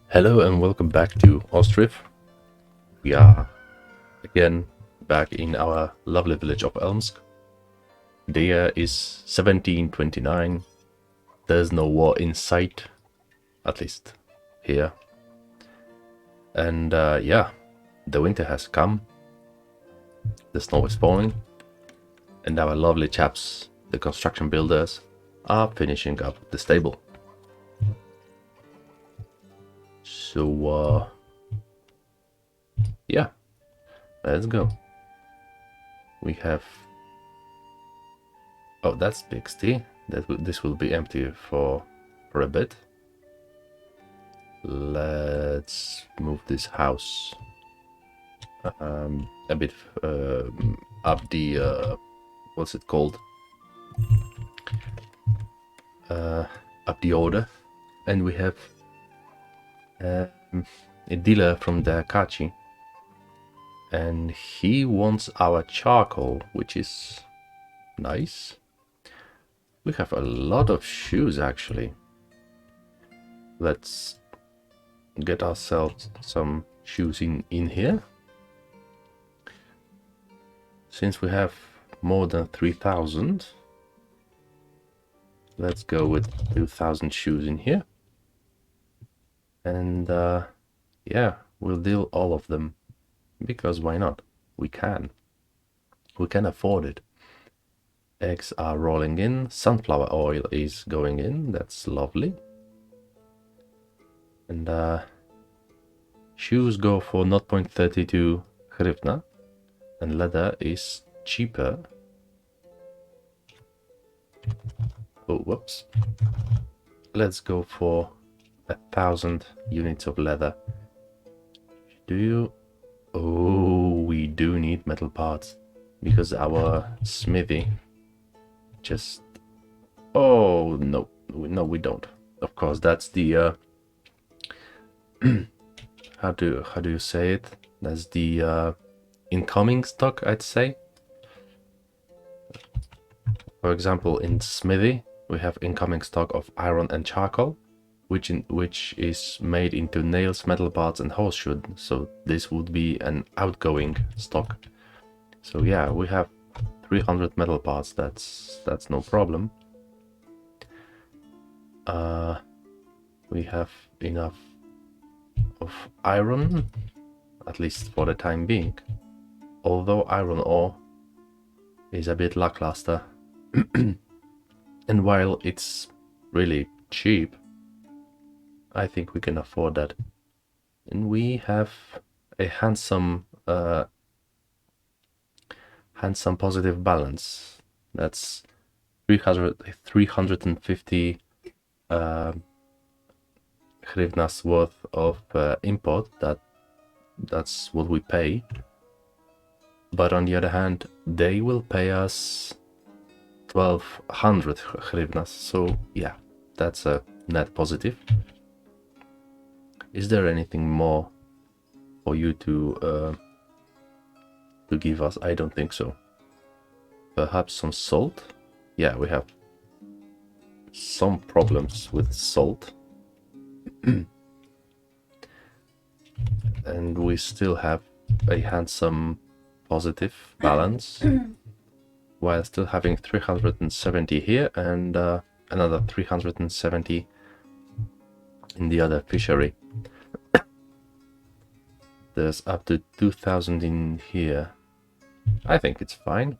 Hello and welcome back to Ostriv. We are again back in our lovely village of Elmsk. The year is 1729. There's no war in sight, at least here. And yeah, the winter has come. The snow is falling. And our lovely chaps, the construction builders, are finishing up the stable. So yeah, let's go. We have... Oh, that's Bixty. This will be empty for a bit. Let's move this house a bit up the what's it called? Up the order, and we have a dealer from the Kachi, and he wants our charcoal, which is nice. We have a lot of shoes actually. Let's get ourselves some shoes in here. Since we have more than 3,000, let's go with 2,000 shoes in here. And yeah, we'll deal all of them, because why not? We can afford it. Eggs are rolling in, sunflower oil is going in, that's lovely. And shoes go for 0.32 hryvnia, and leather is cheaper. Oh, whoops. Let's go for 1,000 units of leather. Do you... Oh, we do need metal parts, because our smithy just... Oh, no, we don't. Of course, that's the... how do you say it? That's the incoming stock, I'd say. For example, in smithy, we have incoming stock of iron and charcoal, which is made into nails, metal parts, and horseshoe. So this would be an outgoing stock. So yeah, we have 300 metal parts. That's no problem. We have enough of iron, at least for the time being. Although iron ore is a bit lackluster. And while it's really cheap, I think we can afford that. And we have a handsome positive balance. That's 350 hryvnias worth of import. That's what we pay. But on the other hand, they will pay us 1,200 hryvnias. So yeah, that's a net positive. Is there anything more for you to give us? I don't think so. Perhaps some salt? Yeah, we have some problems with salt. And we still have a handsome positive balance, while still having 370 here and another 370 in the other fishery. There's up to 2,000 in here. I think it's fine.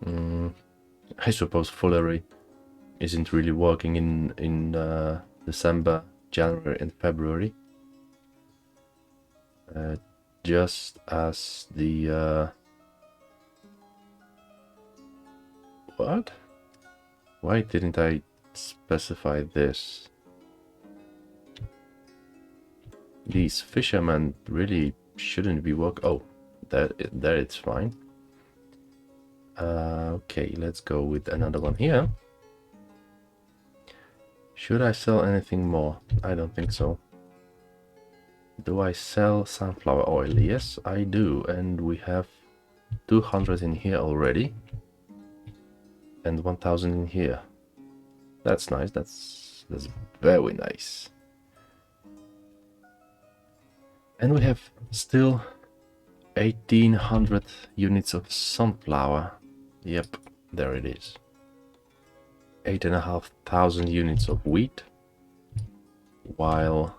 I suppose foolery isn't really working in December, January and February. Just as the... What? Why didn't I specify this? These fishermen really shouldn't be Oh, there it's fine. Okay, let's go with another one here. Should I sell anything more? I don't think so. Do I sell sunflower oil? Yes, I do, and we have 200 in here already, and 1,000 in here. That's nice. That's very nice. And we have still 1800 units of sunflower. Yep, there it is. 8,500 units of wheat. While,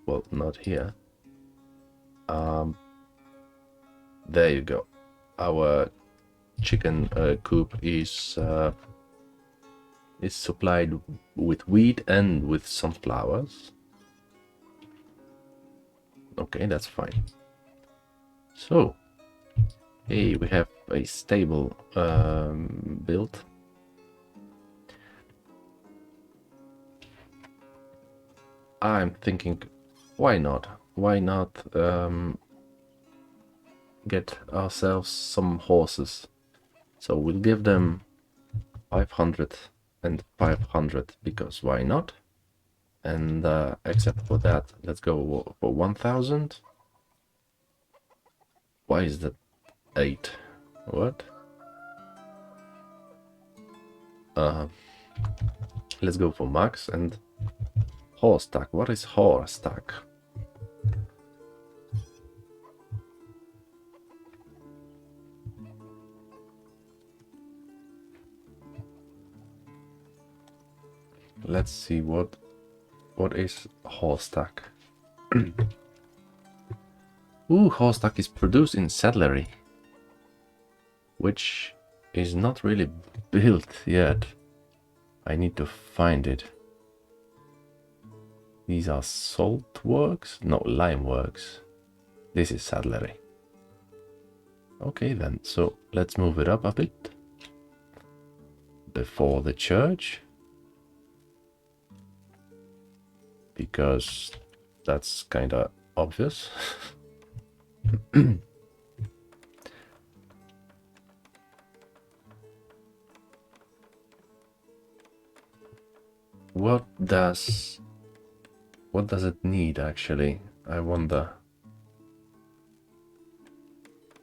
well, not here. There you go. Our chicken coop is supplied with wheat and with sunflowers. Okay, that's fine. So, hey, we have a stable built. I'm thinking, why not? Why not get ourselves some horses? So we'll give them 500 and 500 because why not? And except for that, let's go for 1000. Why is that 8? What? Let's go for max and horse stack. What is horse stack? Let's see what is horse stack. Ooh, horse stack is produced in saddlery, which is not really built yet. I need to find it. These are salt works? No, lime works. This is saddlery. Okay then, so let's move it up a bit. Before the church. Because that's kinda obvious. What does it need actually? I wonder.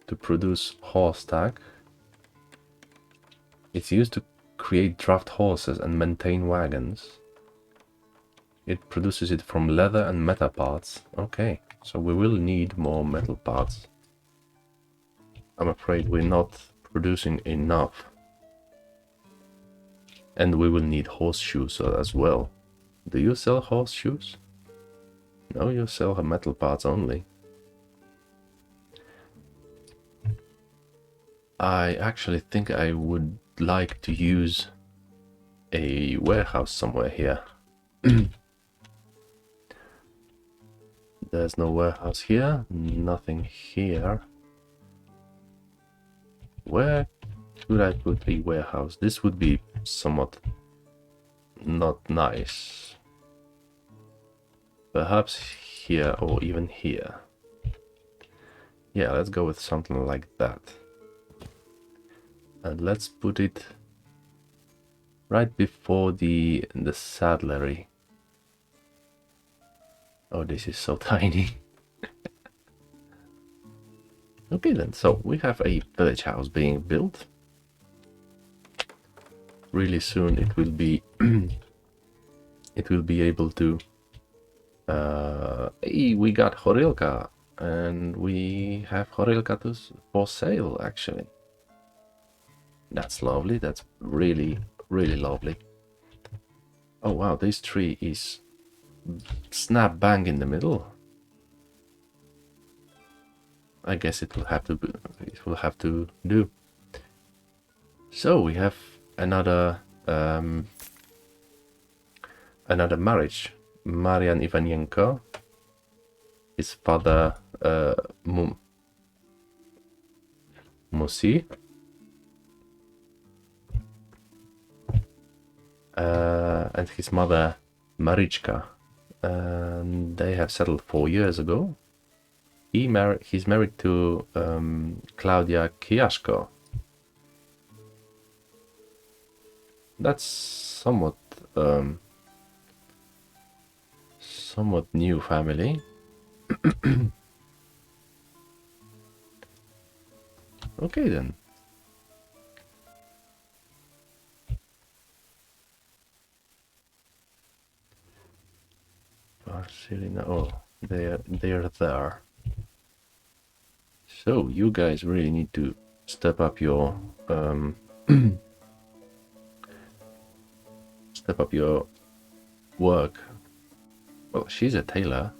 To produce horse stack. It's used to create draft horses and maintain wagons. It produces it from leather and metal parts. Okay, so we will need more metal parts. I'm afraid we're not producing enough. And we will need horseshoes as well. Do you sell horseshoes? No, you sell metal parts only. I actually think I would like to use a warehouse somewhere here. There's no warehouse here, nothing here. Where should I put a warehouse? This would be somewhat not nice. Perhaps here or even here. Yeah, let's go with something like that. And let's put it right before the saddlery. Oh, this is so tiny. Okay then, so we have a village house being built. Really soon it will be able to hey, we got Horilka and we have Horilka for sale actually. That's lovely. That's really lovely. Oh wow, this tree is snap bang in the middle. I guess it will have to do. So we have another marriage. Marian Ivanenko, his father Musi, and his mother Marichka. And they have settled 4 years ago. He's married to Claudia Kiaszko. That's somewhat new family. Okay then. Barcelona. Oh, they're there. So you guys really need to step up your step up your work. Well, she's a tailor.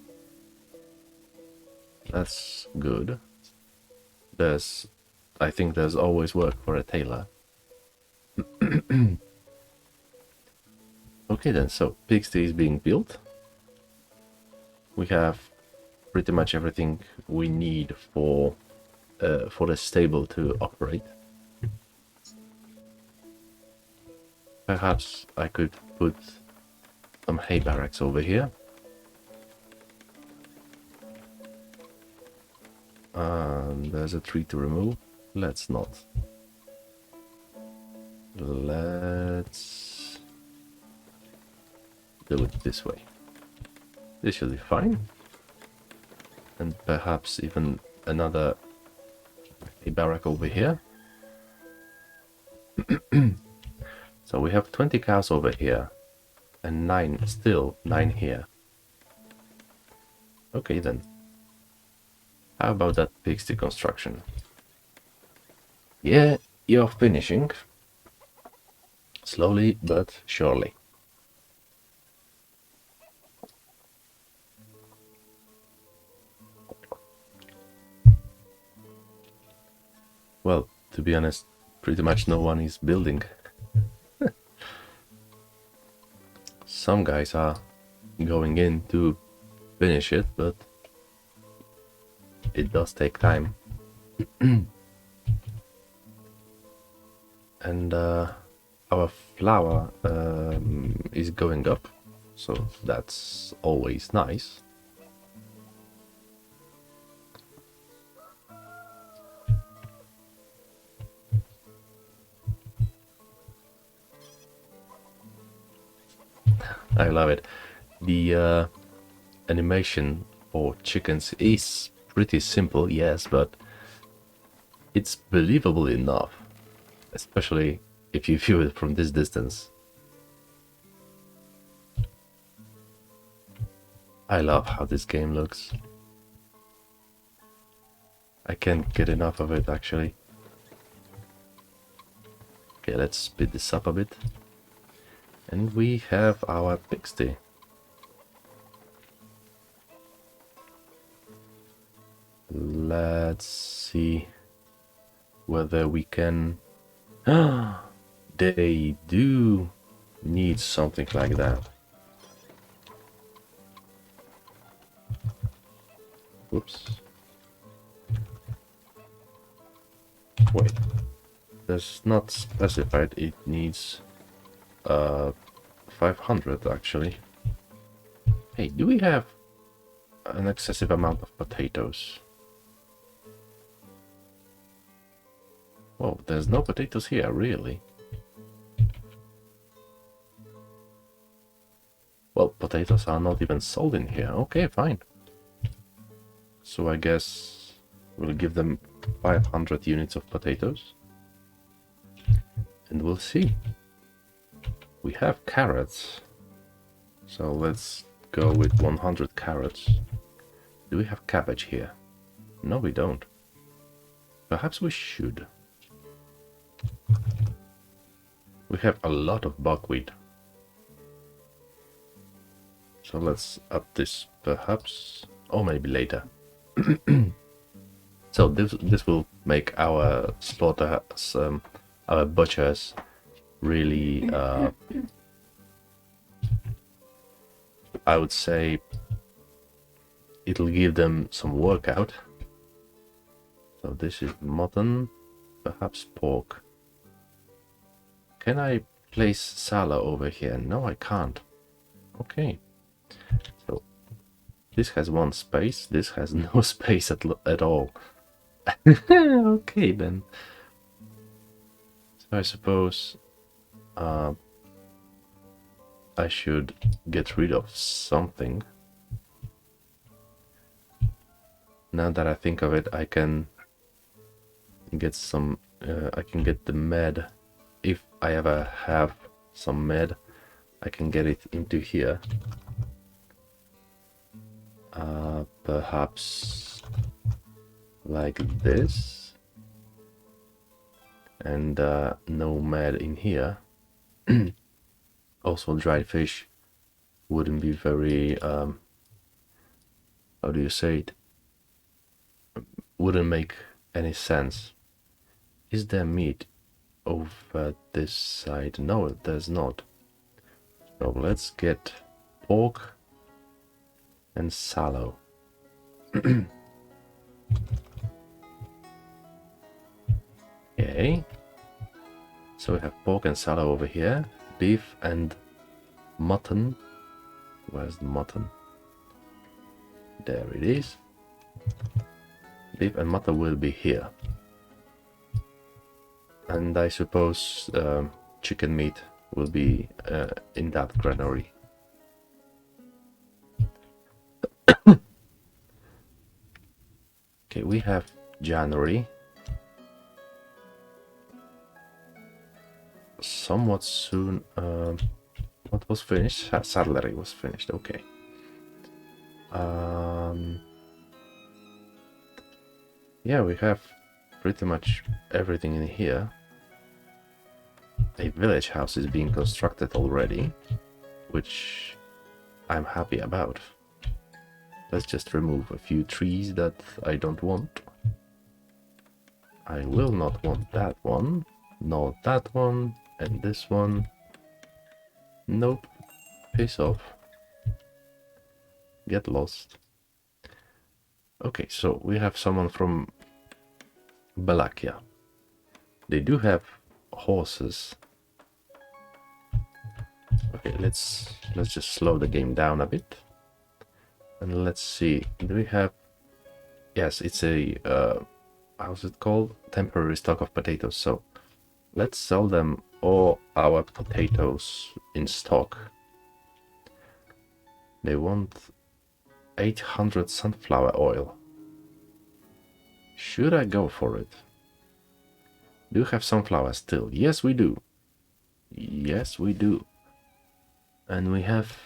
That's good. I think there's always work for a tailor. Okay then, so Pigsty is being built. We have pretty much everything we need for the stable to operate. Perhaps I could put some hay barracks over here. There's a tree to remove. Let's not. Let's do it this way. This should be fine. And perhaps even another barrack over here. So we have 20 cows over here and 9 here. Okay then. How about that pigsty construction? Yeah, you're finishing. Slowly but surely. Well, to be honest, pretty much no one is building. Some guys are going in to finish it, but it does take time. And our flour is going up, so that's always nice. I love it. The animation for chickens is pretty simple, yes, but it's believable enough, especially if you view it from this distance. I love how this game looks. I can't get enough of it, actually. Okay, let's speed this up a bit. And we have our pigsty. Let's see whether we can... They do need something like that. Whoops. Wait. There's not specified it needs 500 actually. Hey, do we have an excessive amount of potatoes? Whoa, there's no potatoes here, really. Well, potatoes are not even sold in here. Okay, fine. So I guess we'll give them 500 units of potatoes. And we'll see. We have carrots. So let's go with 100 carrots. Do we have cabbage here? No, we don't. Perhaps we should. We have a lot of buckwheat. So let's up this perhaps, or maybe later. So this will make our slaughterhouse, our butchers, really, I would say, it'll give them some workout. So this is mutton, perhaps pork. Can I place Sala over here? No, I can't. Okay. So this has one space, this has no space at all. Okay then. So I suppose I should get rid of something. Now that I think of it, I can get some, I can get the med. If I ever have some med, I can get it into here. perhaps like this, and nomad in here. Also, dried fish wouldn't be very, how do you say it? Wouldn't make any sense. Is there meat over this side? No, there's not. So let's get pork and sallow. Okay. So we have pork and sallow over here. Beef and mutton. Where's the mutton? There it is. Beef and mutton will be here. And I suppose chicken meat will be in that granary. Okay, we have January. Somewhat soon. What was finished? Saddlery was finished. Okay. Yeah, we have pretty much everything in here. A village house is being constructed already, which I'm happy about. Let's just remove a few trees that I don't want. I will not want that one, nor that one, and this one. Nope. Piss off. Get lost. Okay, so we have someone from Balakia. They do have horses. Okay, let's just slow the game down a bit. And let's see. Do we have... Yes, it's a... how's it called? Temporary stock of potatoes. So let's sell them all our potatoes in stock. They want 800 sunflower oil. Should I go for it? Do you have sunflower still? Yes, we do. Yes, we do. And we have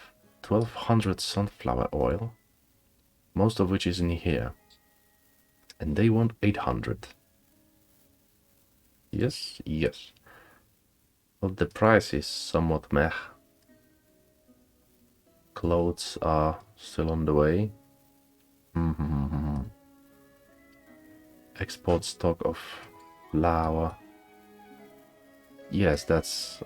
1200 sunflower oil, most of which is in here. And they want 800. Yes, yes. But the price is somewhat meh. Clothes are still on the way. Export stock of flour. Yes, that's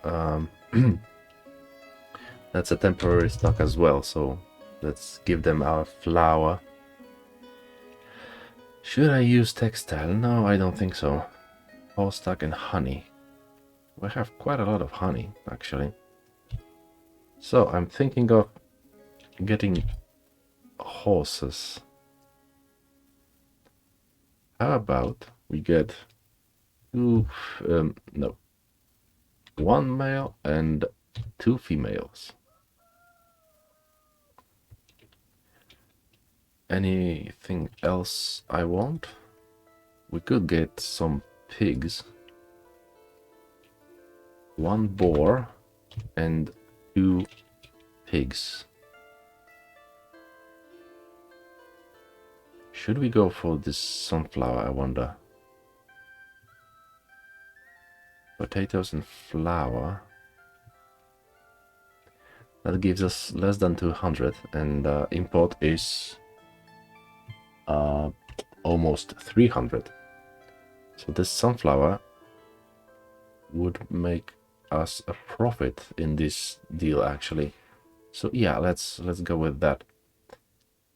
that's a temporary stock as well, so let's give them our flour. Should I use textile? No, I don't think so. Horse stock and honey. We have quite a lot of honey, actually. So I'm thinking of getting horses. How about we get two, no, one male and two females. Anything else I want? We could get some pigs. One boar and two pigs. Should we go for this sunflower, I wonder? Potatoes and flour. That gives us less than 200, and import is almost 300. So this sunflower would make us a profit in this deal, actually. So yeah, let's go with that.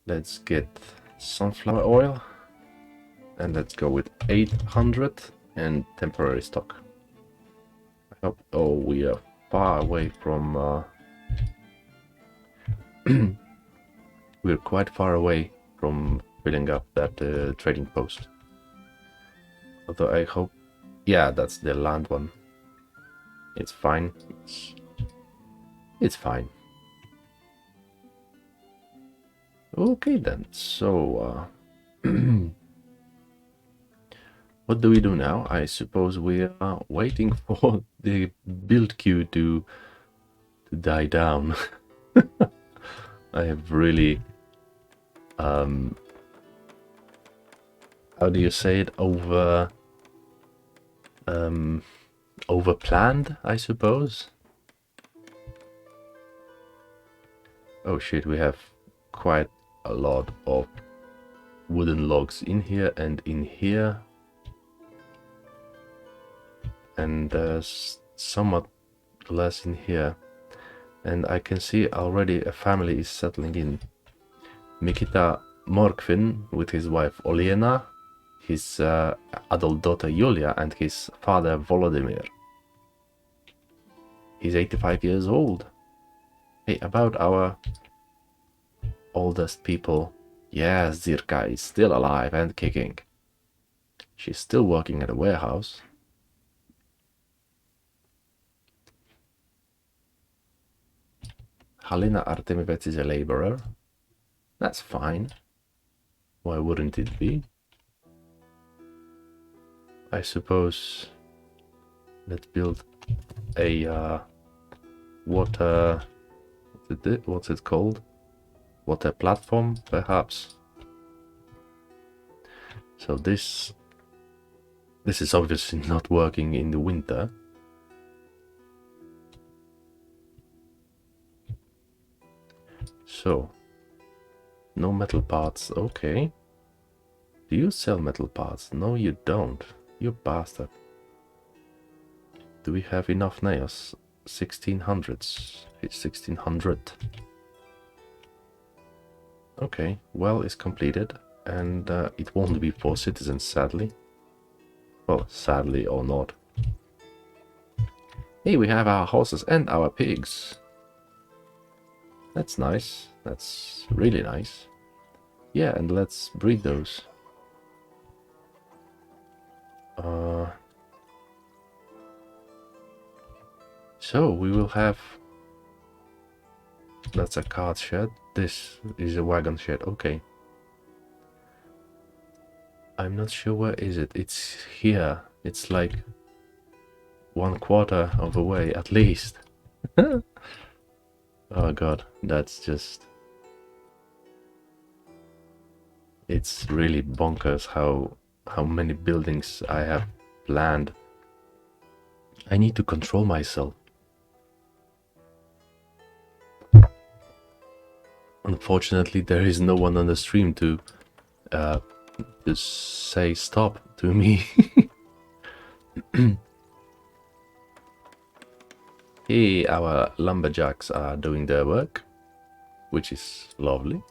Let's get sunflower oil, and let's go with 800 and temporary stock. I hope... Oh, we are far away from we're quite far away from filling up that trading post. Although I hope... Yeah, that's the land one. It's fine. It's fine. Okay then, so what do we do now? I suppose we are waiting for the build queue to die down. I have really how do you say it, overplanned, I suppose. Oh shit, we have quite a lot of wooden logs in here and in here. And there's somewhat less in here. And I can see already a family is settling in. Mikita Morkvin with his wife Olena, his adult daughter Yulia, and his father Volodymyr. He's 85 years old. Hey, about our oldest people. Yes, Zirka is still alive and kicking. She's still working at a warehouse. Halina Artemivets is a laborer. That's fine. Why wouldn't it be? I suppose let's build a water... what's it called? Water platform, perhaps. So this is obviously not working in the winter. So, no metal parts, okay. Do you sell metal parts? No, you don't. You bastard. Do we have enough nails? 1600s. It's 1600. Okay, well, it's completed. And it won't be for citizens, sadly. Well, sadly or not. Hey, we have our horses and our pigs. That's nice. That's really nice. Yeah, and let's breed those. So we will have... That's a cart shed. This is a wagon shed. Okay. I'm not sure where is it. It's here. It's like 1/4 of the way at least. Oh god, that's just... It's really bonkers how many buildings I have planned. I need to control myself. Unfortunately, there is no one on the stream to say stop to me. Hey, our lumberjacks are doing their work, which is lovely.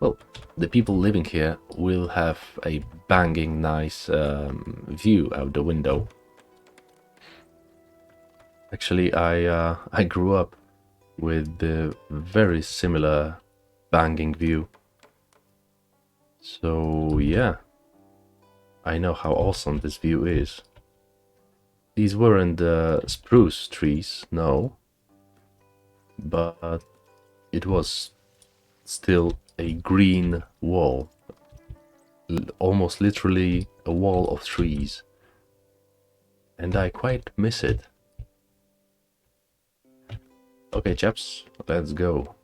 Well, the people living here will have a banging nice view out the window. Actually, I grew up with the very similar banging view. So yeah, I know how awesome this view is. These weren't spruce trees, no, but it was still a green wall, almost literally a wall of trees, and I quite miss it. Okay, chaps, let's go.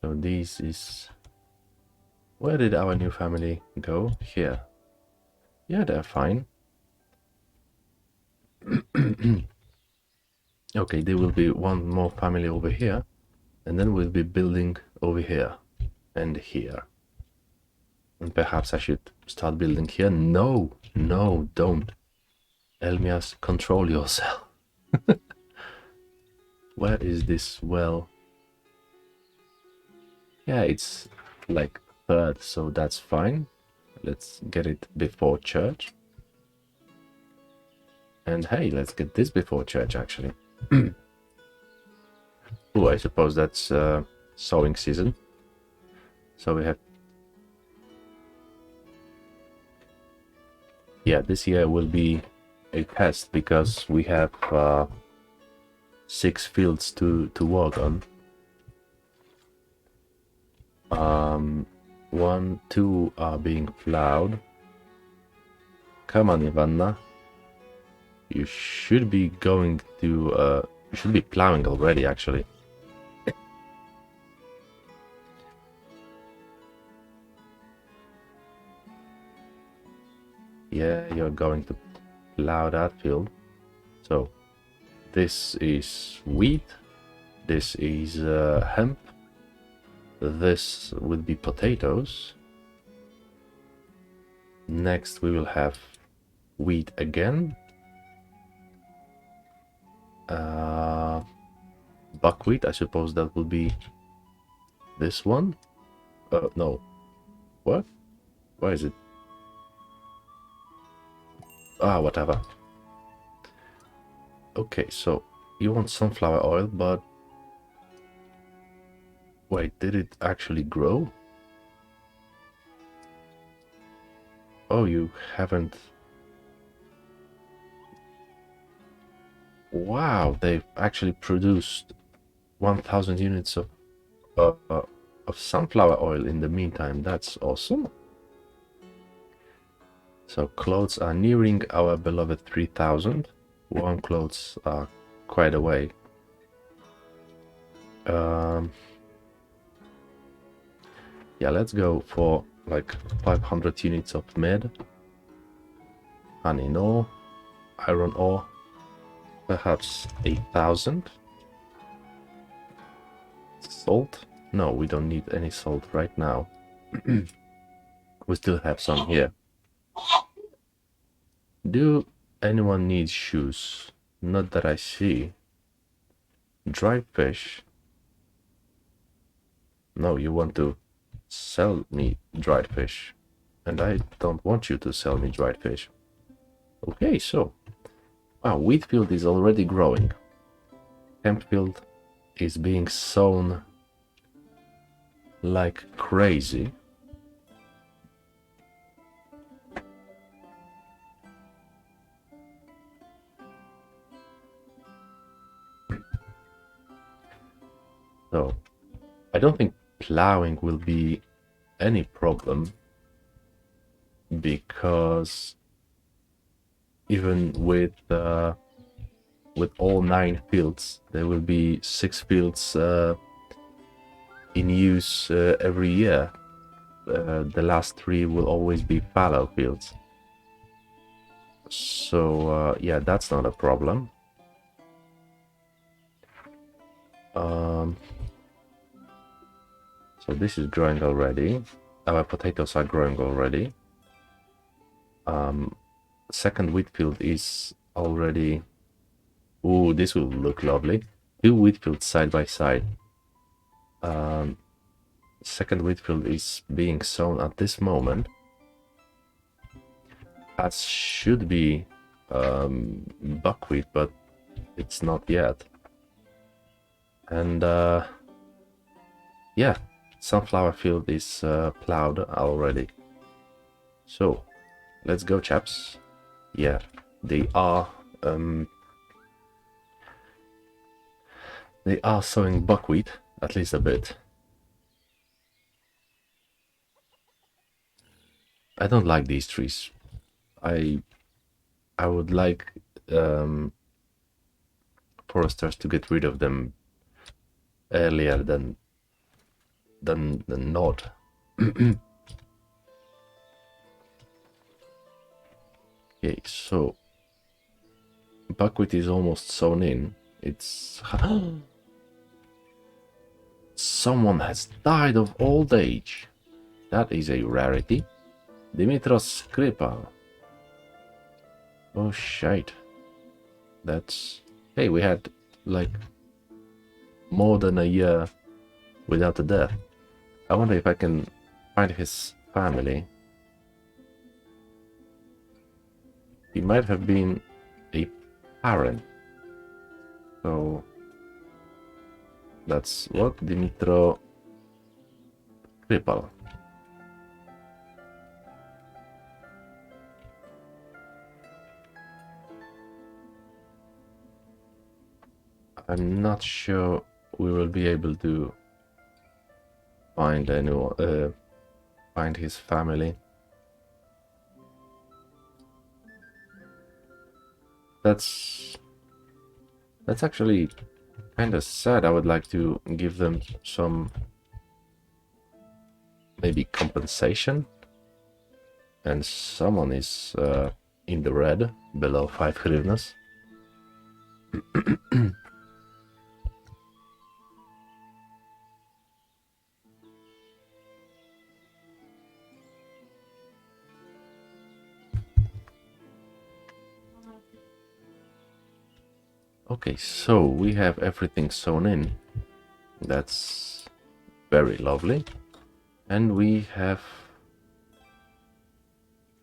So this is... Where did our new family go? Here. Yeah, they're fine. Okay, there will be one more family over here, and then we'll be building over here and here. And perhaps I should start building here. No, no, don't. Elmias, control yourself. Where is this well? Yeah, it's like third, so that's fine. Let's get it before church. And hey, let's get this before church, actually. Oh, I suppose that's sowing season. So we have... Yeah, this year will be a test because we have 6 fields to work on. 1, 2 are being plowed. Come on, Ivanna. You should be going to, you should be plowing already, actually. Yeah, you're going to plow that field. So, this is wheat. This is hemp. This would be potatoes. Next, we will have wheat again. Buckwheat, I suppose that will be this one. No. What? Why is it? Ah, whatever. Okay, so you want sunflower oil, but wait, did it actually grow? Oh, you haven't. Wow, they've actually produced 1,000 units of sunflower oil in the meantime. That's awesome. So clothes are nearing our beloved 3,000. Warm clothes are quite away. Yeah, let's go for like 500 units of med, iron ore, iron ore, perhaps 8,000. Salt? No, we don't need any salt right now. We still have some here. Do anyone need shoes? Not that I see. Dried fish? No, you want to sell me dried fish. And I don't want you to sell me dried fish. Okay, so. Wow, wheat field is already growing. Hemp field is being sown like crazy. So, I don't think plowing will be any problem, because even with all 9 fields, there will be 6 fields in use every year. The last 3 will always be fallow fields. So yeah, that's not a problem. So this is growing already. Our potatoes are growing already. Second wheat field is already. Ooh, this will look lovely. 2 wheat fields side by side. Second wheat field is being sown at this moment. That should be buckwheat, but it's not yet. And yeah, sunflower field is plowed already. So let's go, chaps. Yeah, they are sowing buckwheat, at least a bit. I don't like these trees. I would like foresters to get rid of them earlier than not. Okay, so buckwheat is almost sown in. It's someone has died of old age. That is a rarity. Dimitros Skripal. Oh shite. That's... Hey, we had like more than a year without a death. I wonder if I can find his family. He might have been a parent. So that's what? Dimitro Skripal. I'm not sure we will be able to find anyone, find his family. That's actually kind of sad. I would like to give them some maybe compensation. And someone is in the red, below 5 hryvnias. Okay, so we have everything sewn in. That's very lovely. And we have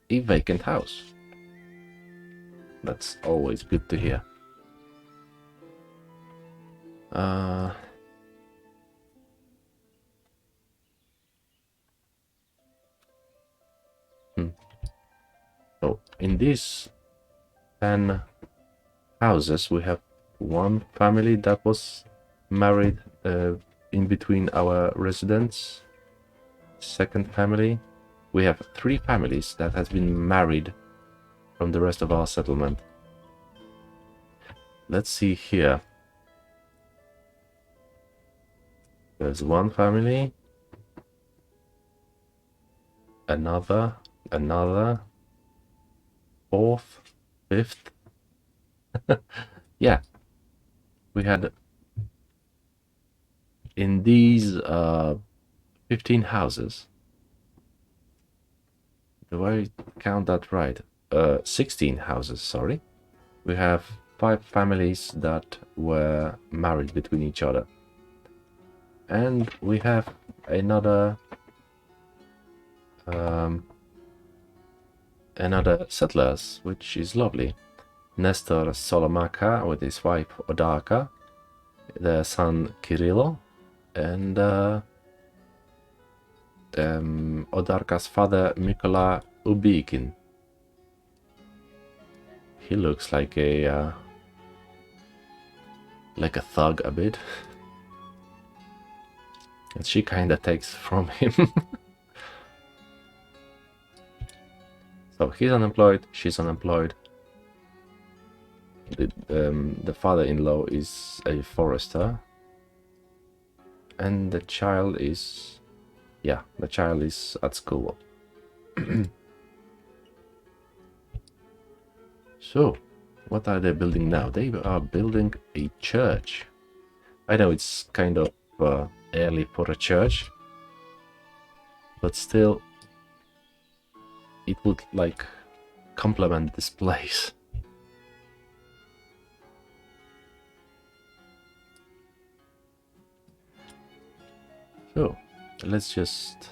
a vacant house. That's always good to hear. So in these 10 houses, we have one family that was married in between our residents. Second family. We have 3 families that has been married from the rest of our settlement. Let's see here. There's one family, another, fourth, fifth. Yeah, we had in these 15 houses. Do I count that right? 16 houses, sorry. We have 5 families that were married between each other. And we have another settlers, which is lovely. Nestor Solomaka with his wife Odarka, their son Kirilo, and Odarka's father Mikola Ubikin. He looks like a thug a bit. And she kinda takes from him. So he's unemployed, she's unemployed. The father-in-law is a forester. And the child is... yeah, the child is at school. So, what are they building now? They are building a church. I know it's kind of early for a church, but still, it would like complement this place. So, let's just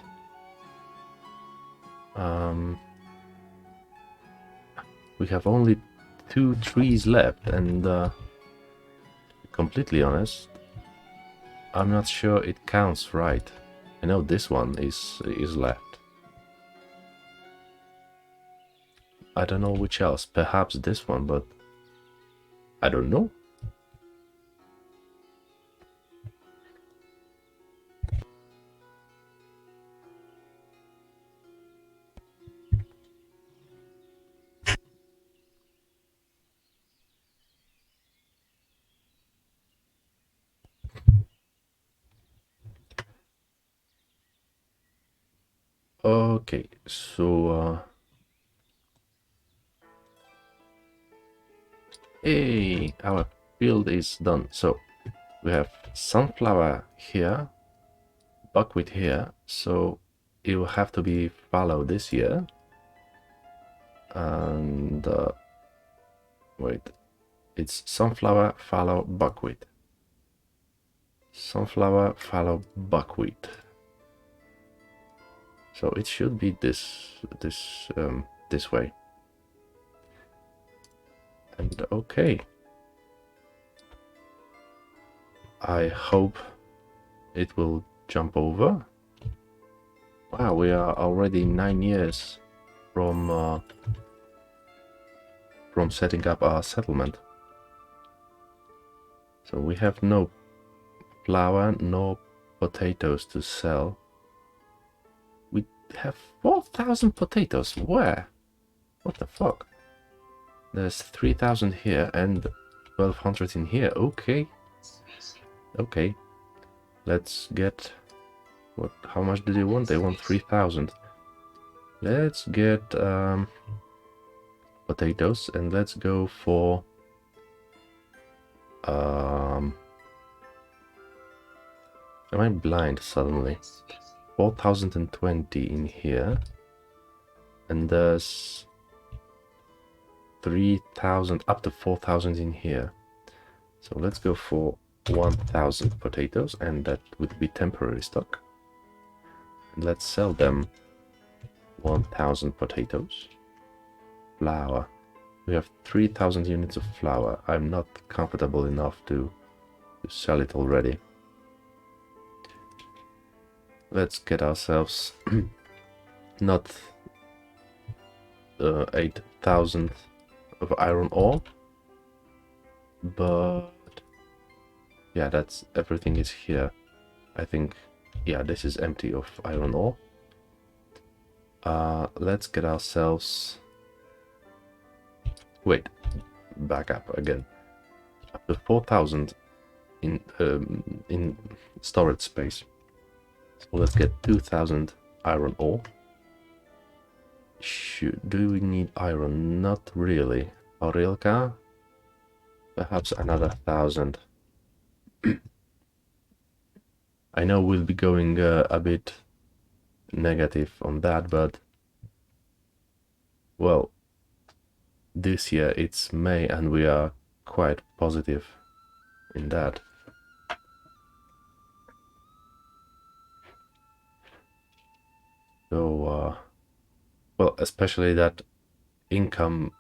we have only 2 trees left, and completely honest, I'm not sure it counts right. I know this one is left. I don't know which else. Perhaps this one, but I don't know. Okay, so hey, our field is done. So we have sunflower here, buckwheat here, so it will have to be fallow this year. And wait, it's sunflower, fallow, buckwheat. Sunflower, fallow, buckwheat. So it should be this way. And okay, I hope it will jump over. Wow, we are already 9 years from setting up our settlement. So we have no flour, no potatoes to sell. We have 4,000 potatoes. Where? What the fuck? There's 3,000 here and 1,200 in here. Okay. Okay. Let's get... What? How much do they want? They want 3,000. Let's get potatoes and let's go for... Am I blind suddenly? 4,020 in here. And there's 3,000 up to 4,000 in here. So let's go for 1,000 potatoes, and that would be temporary stock. And let's sell them 1,000 potatoes. Flour. We have 3,000 units of flour. I'm not comfortable enough to sell it already. Let's get ourselves not 8,000 of iron ore, but yeah, that's everything is here. I think, yeah, this is empty of iron ore. Let's get ourselves... Wait, back up again. Up to 4,000 in storage space. So let's get 2,000 iron ore. Do we need iron? Not really. Aurelka? Perhaps another 1,000. I know we'll be going a bit negative on that, but... Well, this year it's May and we are quite positive in that. So, well, especially that income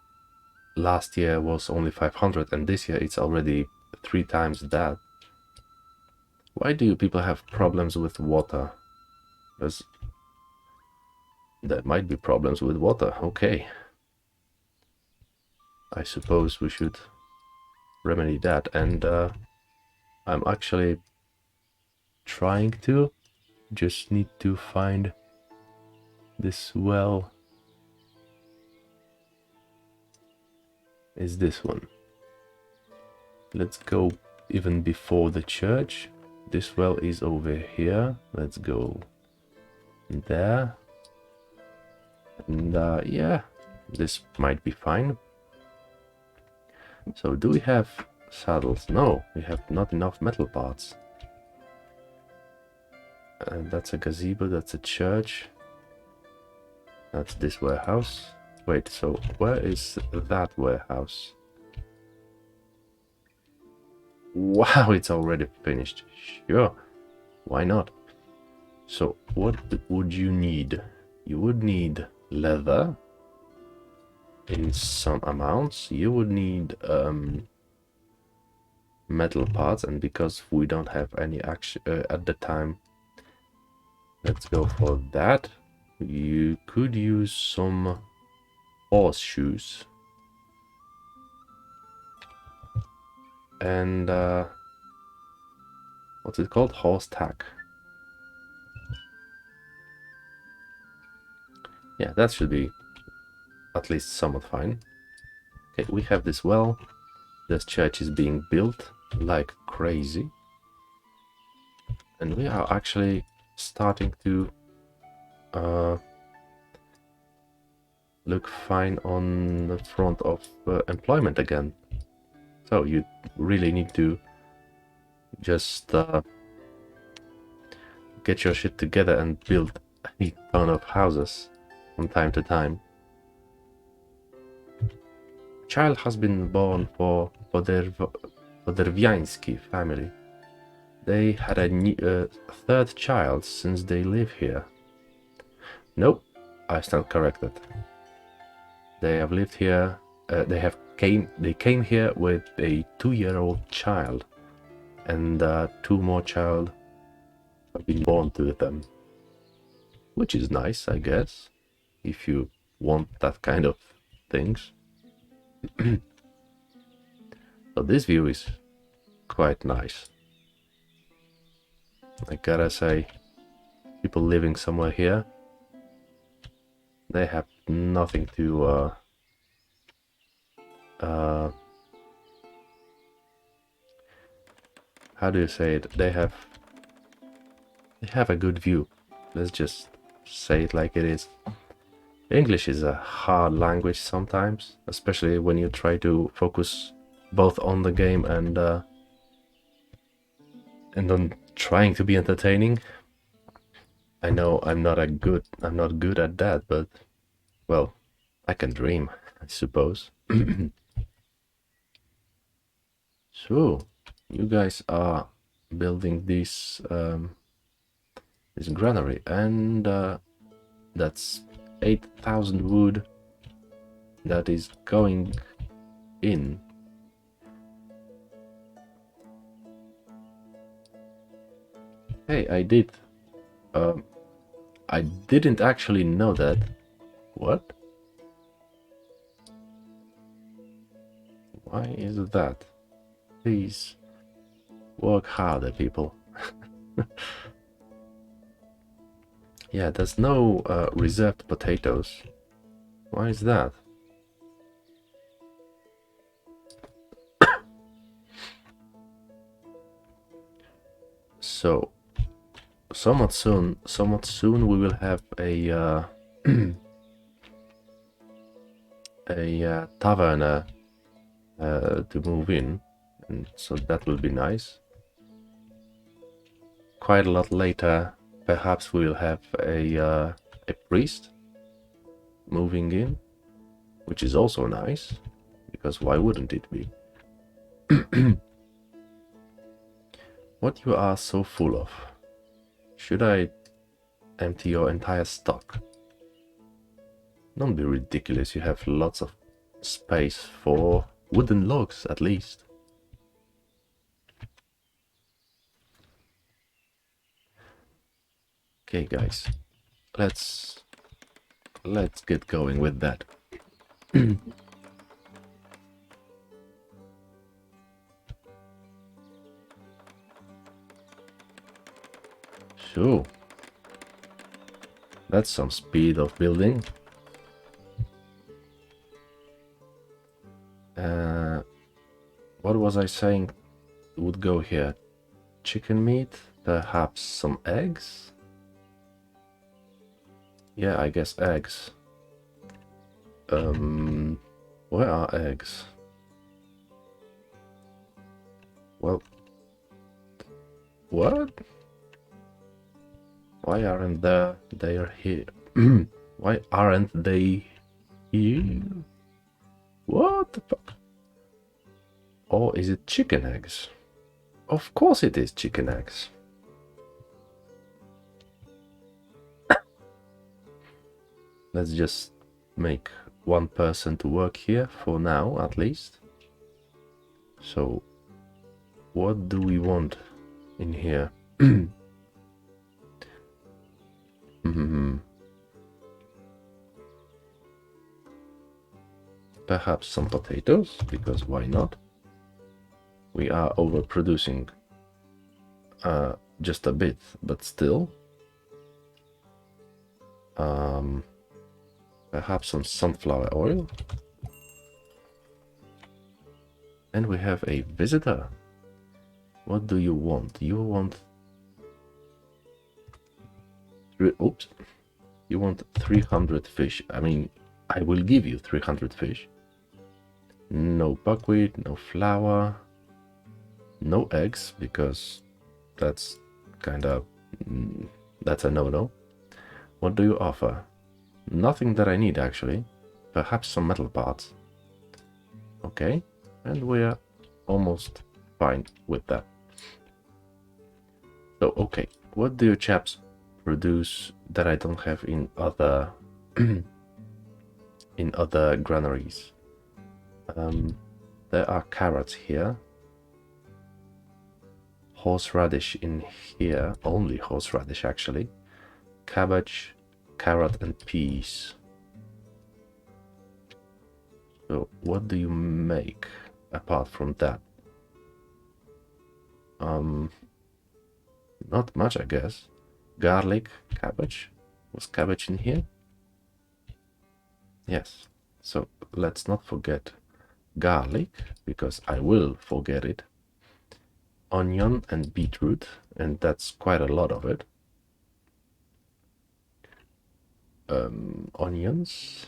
last year was only 500 and this year it's already 3 times that. Why do people have problems with water? Because there might be problems with water. Okay. I suppose we should remedy that, and I'm actually trying to. Just need to find this well. Is this one? Let's go even before the church. This well is over here. Let's go there. And yeah, this might be fine. So do we have saddles? No, we have not enough metal parts. And that's a gazebo, that's a church. That's this warehouse. Wait, so where is that warehouse? Wow, it's already finished. Sure, why not? So what would you need? You would need leather in some amounts. You would need metal parts, and because we don't have any action at the time, let's go for that. You could use some horseshoes. And what's it called? Horse tack. Yeah, that should be at least somewhat fine. Okay, we have this well. This church is being built like crazy. And we are actually starting to look fine on the front of employment again. So you really need to just get your shit together and build a ton of houses from time to time. A child has been born for Poderviański family. They had a third child since they live here. Nope, I stand corrected. They have lived here. They came here with a 2-year-old child, and 2 more child have been born to them, which is nice, I guess, if you want that kind of things. So this view is quite nice. I gotta say, people living somewhere here, they have nothing to how do you say it? They have a good view. Let's just say it like it is. English is a hard language sometimes, especially when you try to focus both on the game and on trying to be entertaining. I know I'm not good at that, but well, I can dream, I suppose. So, you guys are building this granary, and that's 8,000 wood that is going in. Hey, I didn't actually know that. What? Why is that? Please work harder, people. Yeah, there's no reserved potatoes. Why is that? So, somewhat soon we will have a a taverna to move in, and so that will be nice. Quite a lot later, perhaps we will have a priest moving in, which is also nice, because why wouldn't it be? What you are so full of? Should I empty your entire stock? Don't be ridiculous, you have lots of space for wooden logs at least. Okay guys, let's get going with that. So, that's some speed of building. What was I saying would go here? Chicken meat, perhaps some eggs? Yeah, I guess eggs. Where are eggs? Well, what? Why aren't they are here? Why aren't they here? What the fuck? Or is it chicken eggs? Of course it is chicken eggs. Let's just make one person to work here for now, at least. So, what do we want in here? Perhaps some potatoes, because why not? We are overproducing just a bit, but still. Perhaps some sunflower oil. And we have a visitor. What do you want? You want... Oops. You want 300 fish. I mean, I will give you 300 fish. No buckwheat, no flour, no eggs, because that's kind of... that's a no-no. What do you offer? Nothing that I need, actually. Perhaps some metal parts. Okay, and we're almost fine with that. So, okay, what do you chaps produce that I don't have in other in other granaries? There are carrots here. Horseradish in here, only horseradish actually. Cabbage, carrot and peas. So what do you make apart from that? Not much, I guess. Garlic, cabbage. Was cabbage in here? Yes. So let's not forget garlic, because I will forget it. Onion and beetroot, and that's quite a lot of it. Onions,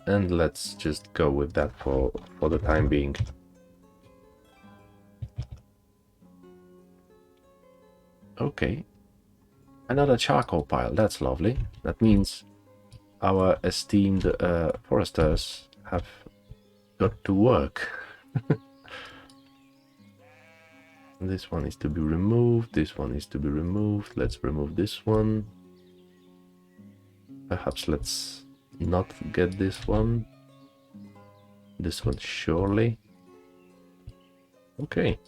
and let's just go with that for the time being. Okay, another charcoal pile, that's lovely. That means our esteemed foresters have got to work. This one is to be removed, this one is to be removed. Let's remove this one. Perhaps let's not get this one. This one surely. Okay.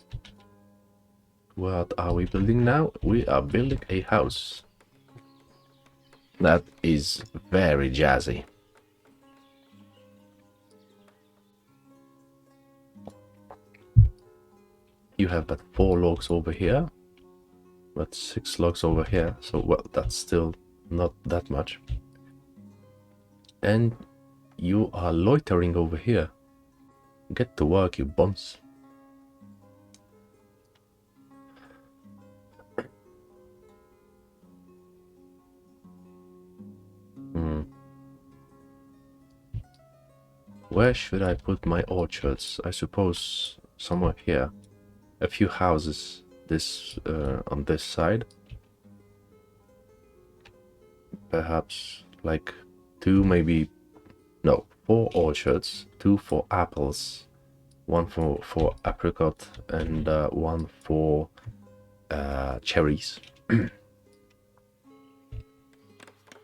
What are we building now? We are building a house. That is very jazzy. You have but 4 logs over here, but 6 logs over here, so well, that's still not that much. And you are loitering over here. Get to work, you bums. Where should I put my orchards? I suppose somewhere here. A few houses this on this side. Perhaps like 2, maybe no, 4 orchards, 2 for apples, 1 for apricot, and 1 for cherries.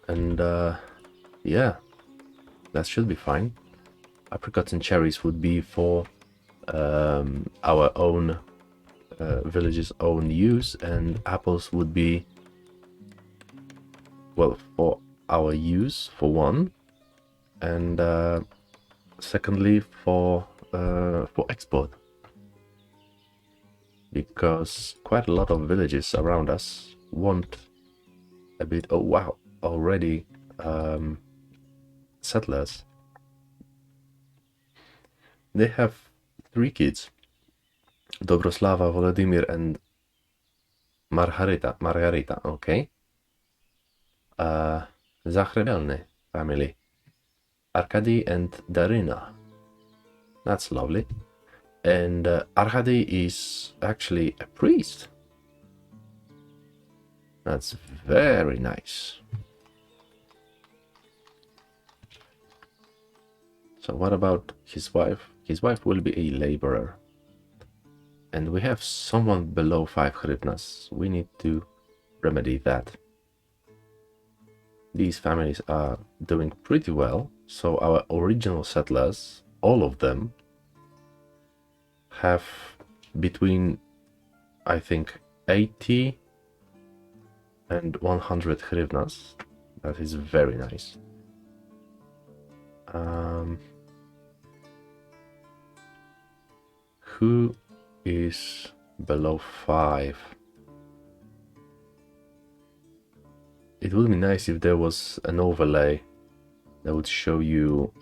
And yeah, that should be fine. Apricots and cherries would be for our own village's own use, and apples would be, well, for our use for one, and secondly for export, because quite a lot of villages around us want a bit. Oh wow, already settlers. They have 3 kids: Dobroslava, Volodymyr, and Margarita. Okay. Zachryvelny family: Arkady and Darina. That's lovely. And Arkady is actually a priest. That's very nice. So what about his wife? His wife will be a laborer. And we have someone below 5 hryvnias. We need to remedy that. These families are doing pretty well. So our original settlers, all of them, have between, I think, 80 and 100 hryvnias. That is very nice. Who is below 5? It would be nice if there was an overlay that would show you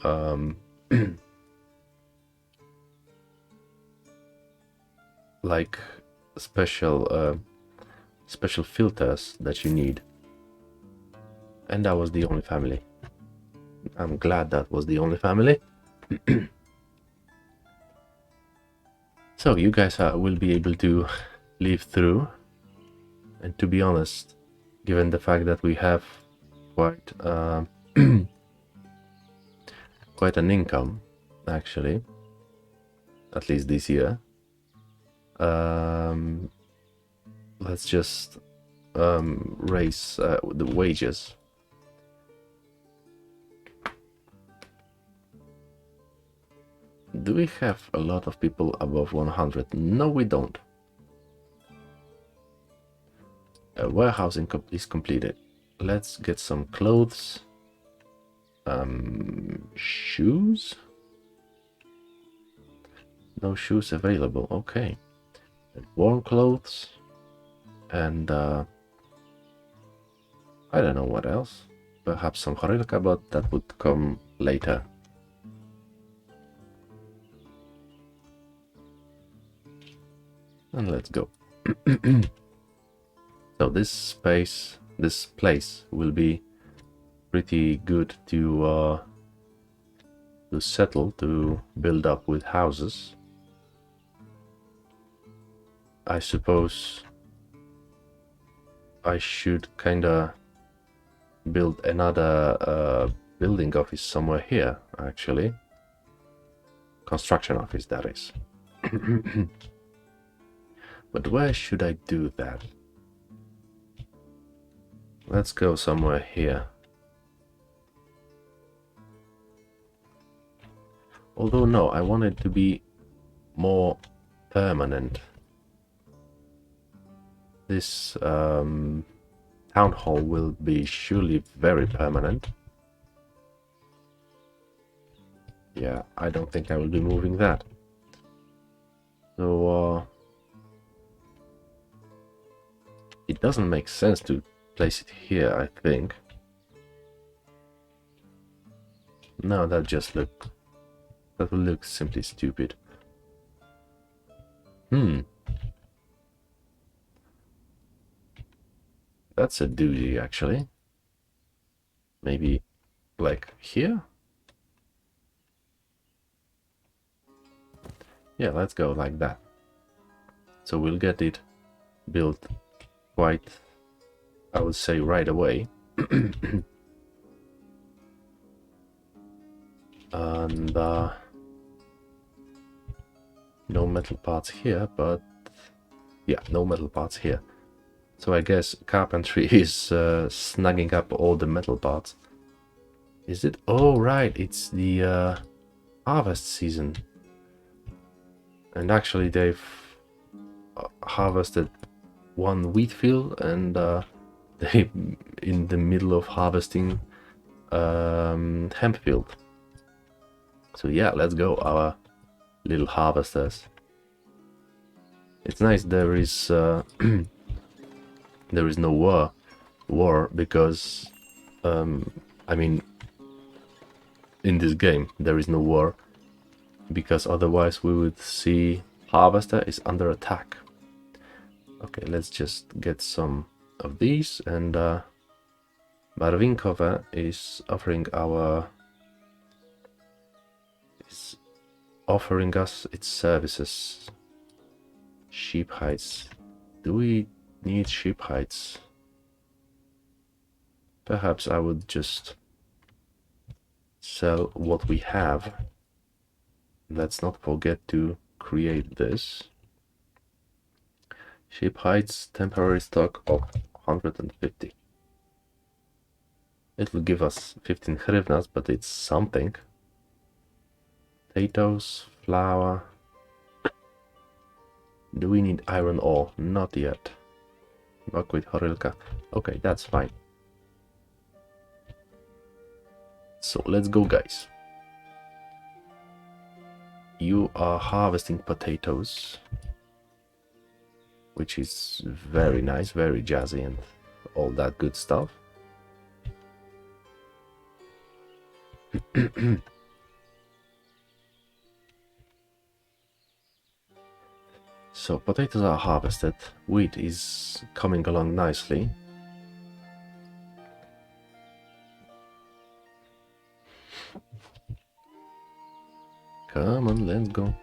like special filters that you need. And that was the only family. I'm glad that was the only family. So you guys will be able to live through. And to be honest, given the fact that we have quite quite an income, actually, at least this year, let's just raise the wages. Do we have a lot of people above 100? No, we don't. Warehousing is completed. Let's get some clothes. Shoes? No shoes available. Okay. And warm clothes. And I don't know what else. Perhaps some horilka, but that would come later. And let's go. So this place will be pretty good to settle, to build up with houses. I suppose I should kinda build another building office somewhere here, actually. Construction office, that is. But where should I do that? Let's go somewhere here. Although no, I want it to be more permanent. This town hall will be surely very permanent. Yeah, I don't think I will be moving that. So it doesn't make sense to place it here, I think. No, that will look simply stupid. That's a doozy, actually. Maybe like here? Yeah, let's go like that. So we'll get it built quite, I would say, right away. And no metal parts here, but yeah, no metal parts here. So I guess carpentry is snagging up all the metal parts. Is it? Oh, right, it's the harvest season. And actually they've harvested one wheat field, and they in the middle of harvesting hemp field. So yeah, let's go, our little harvesters. It's nice there is there is no war because I mean, in this game there is no war because otherwise we would see harvester is under attack. Okay, let's just get some of these, and Barvinkova is offering us its services. Sheep hides. Do we need sheep hides? Perhaps I would just sell what we have. Let's not forget to create this. Sheep hides, temporary stock of 150. It will give us 15 hryvnias, but it's something. Potatoes, flour. Do we need iron ore? Not yet. Buckwheat, horilka. Okay, that's fine. So let's go, guys. You are harvesting potatoes, which is very nice, very jazzy and all that good stuff. So potatoes are harvested, wheat is coming along nicely. Come on, let's go.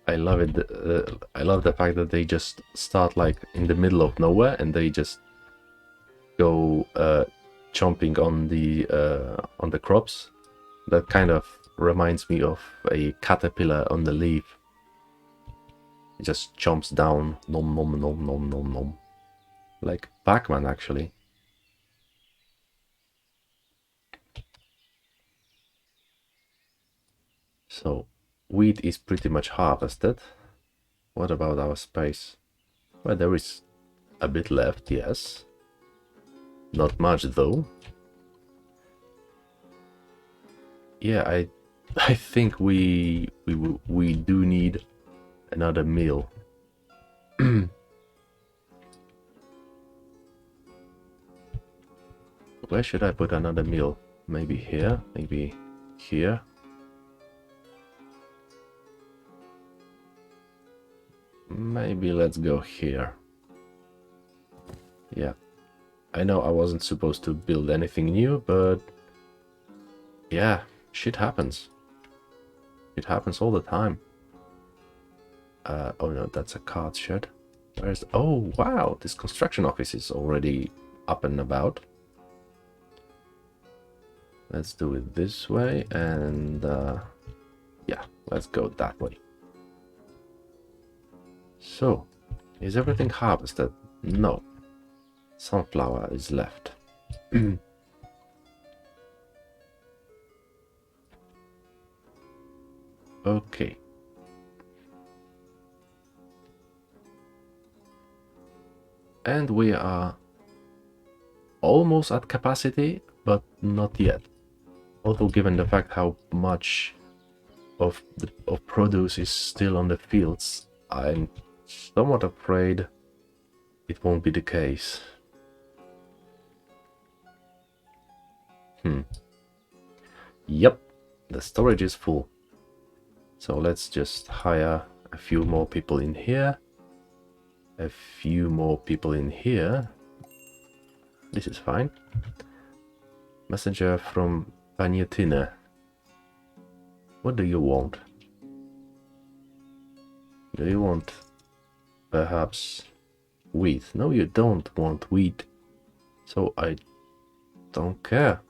I love it. I love the fact that they just start like in the middle of nowhere and they just go chomping on the crops. That kind of reminds me of a caterpillar on the leaf. It just chomps down, nom nom nom nom nom nom, like Pac-Man actually. So wheat is pretty much harvested. What about our space? Well, there is a bit left, yes. Not much though. Yeah, I think we do need another meal. Where should I put another mill? Maybe here? Maybe here? Maybe let's go here. Yeah. I know I wasn't supposed to build anything new, but... yeah, shit happens. It happens all the time. Oh no, that's a cart shed. Where's... oh, wow! This construction office is already up and about. Let's do it this way, and yeah, let's go that way. So, is everything harvested? No. Sunflower is left. Okay. And we are almost at capacity, but not yet. Although given the fact how much of produce is still on the fields, I'm somewhat afraid it won't be the case. Yep, the storage is full. So let's just hire a few more people in here. A few more people in here. This is fine. Messenger from Paniutina. What do you want? Do you want perhaps wheat? No, you don't want wheat. So I don't care.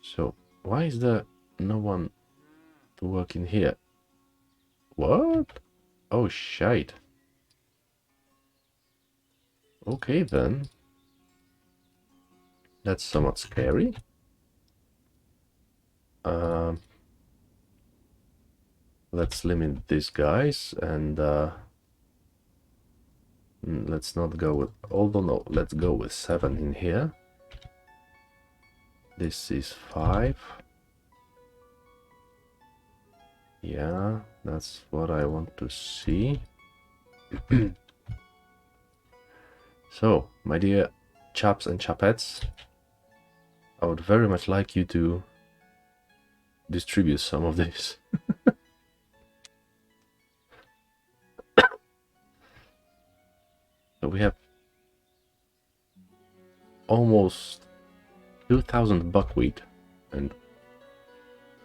So why is there no one to work in here? What? Oh shite. Okay then. That's somewhat scary. Let's limit these guys and let's not go with, although no, let's go with 7 in here. This is 5. Yeah, that's what I want to see. So, my dear chaps and chapettes, I would very much like you to distribute some of this. So we have almost 2,000 buckwheat, and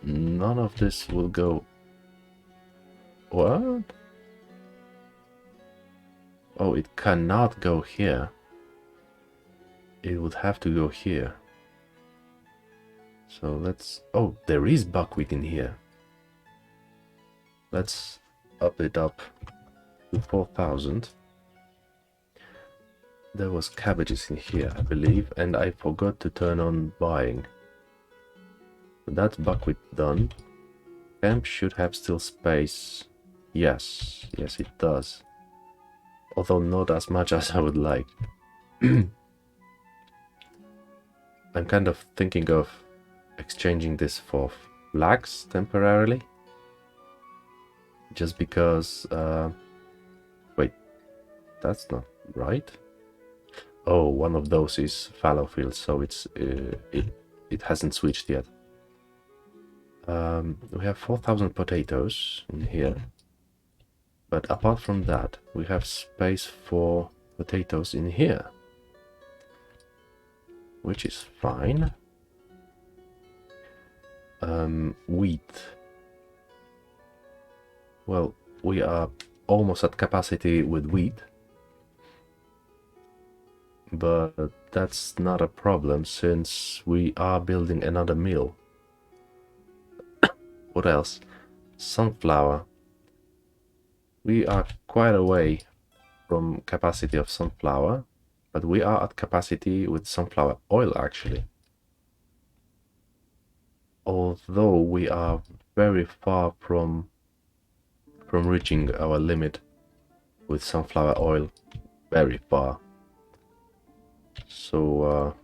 none of this will go... what? Oh, it cannot go here. It would have to go here. So let's... oh, there is buckwheat in here. Let's up it up to 4,000. There was cabbages in here, I believe, and I forgot to turn on buying. So that's buckwheat done. Camp should have still space. Yes, yes it does. Although not as much as I would like. I'm kind of thinking of exchanging this for flax temporarily. Just because... wait, that's not right. Oh, one of those is fallow fields, so it's it hasn't switched yet. We have 4,000 potatoes in here, but apart from that, we have space for potatoes in here, which is fine. Wheat. Well, we are almost at capacity with wheat. But that's not a problem since we are building another mill. What else? Sunflower. We are quite away from capacity of sunflower, but we are at capacity with sunflower oil actually. Although we are very far from reaching our limit with sunflower oil. Very far. So,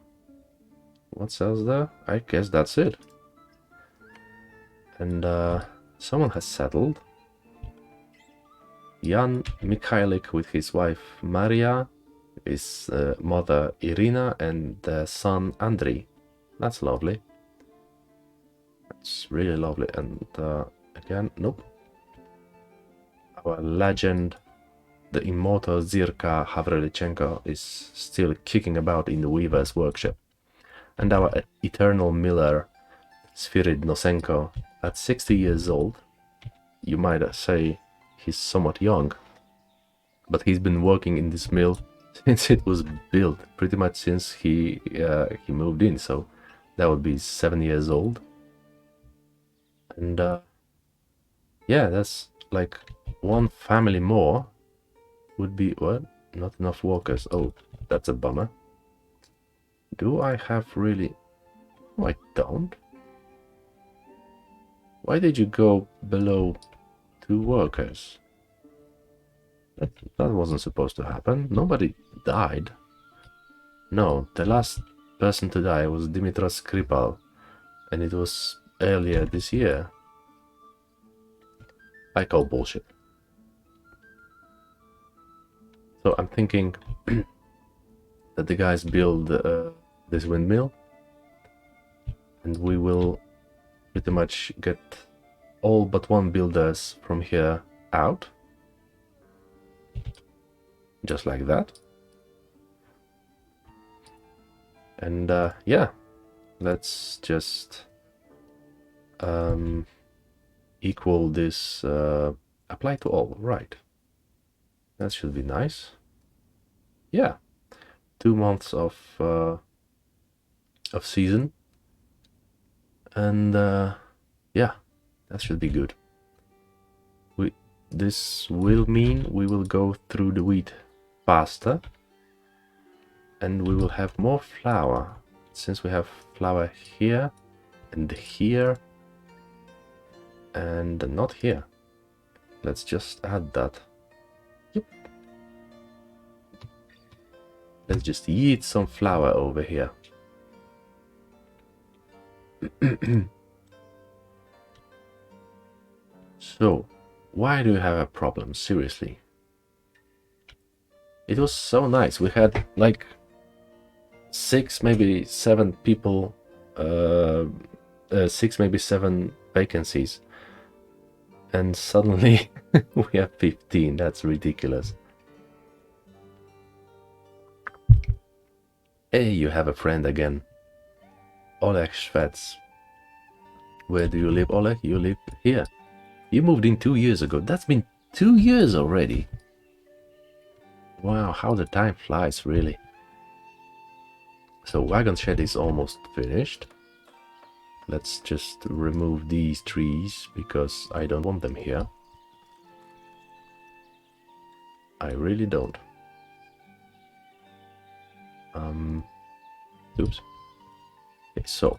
what else there? I guess that's it. And someone has settled. Jan Mikhailik with his wife Maria His mother Irina and son Andrei. That's lovely. That's really lovely. And again, nope. Our legend, the immortal Zirka Havrelichenko, is still kicking about in the weaver's workshop. And our eternal miller, Svirid Nosenko, at 60 years old, you might say he's somewhat young, but he's been working in this mill since it was built, pretty much since he moved in, so that would be 7 years old. And yeah, that's like one family more would be what? Not enough workers. Oh, that's a bummer. Do I have really? No, I don't. Why did you go below 2 workers? That wasn't supposed to happen. Nobody died. No, the last person to die was Dimitras Skripal, and it was earlier this year. I call bullshit. So I'm thinking that the guys build this windmill, and we will pretty much get all but one builders from here out. Just like that. And yeah, let's just equal this, apply to all, right. That should be nice. Yeah, 2 months of season. And yeah, that should be good. This will mean we will go through the wheat faster, and we will have more flour, since we have flour here and here and not here. Let's just add that. Yep. Let's just yeet some flour over here. So, why do you have a problem? Seriously. It was so nice. We had like 6, maybe 7 people, 6, maybe 7 vacancies. And suddenly we have 15. That's ridiculous. Hey, you have a friend again. Oleg Shvets. Where do you live, Oleg? You live here. You moved in 2 years ago. That's been 2 years already. Wow, how the time flies, really. So wagon shed is almost finished. Let's just remove these trees because I don't want them here. I really don't. Oops. Okay, so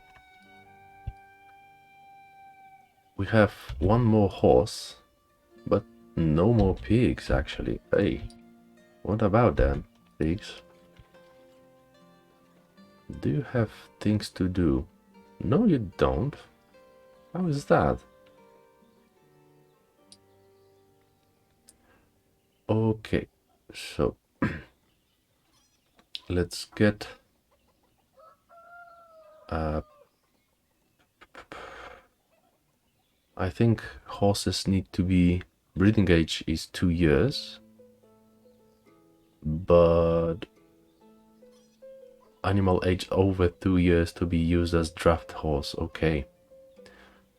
we have one more horse, but no more pigs actually. Hey, what about them, pigs? Do you have things to do? No, you don't. How is that? Okay, so let's get I think horses need to be, breeding age is 2 years, but animal age over 2 years to be used as draft horse. Okay.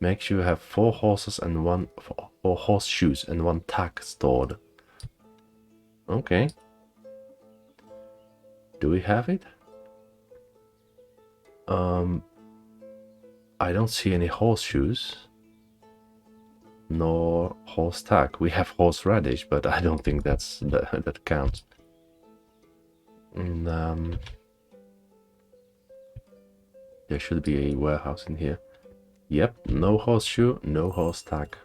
Make sure you have 4 horses and 4 horseshoes and 1 tack stored. Okay. Do we have it? I don't see any horseshoes, nor horse tack. We have horseradish, but I don't think that counts. And, there should be a warehouse in here. Yep, no horseshoe, no horse tack.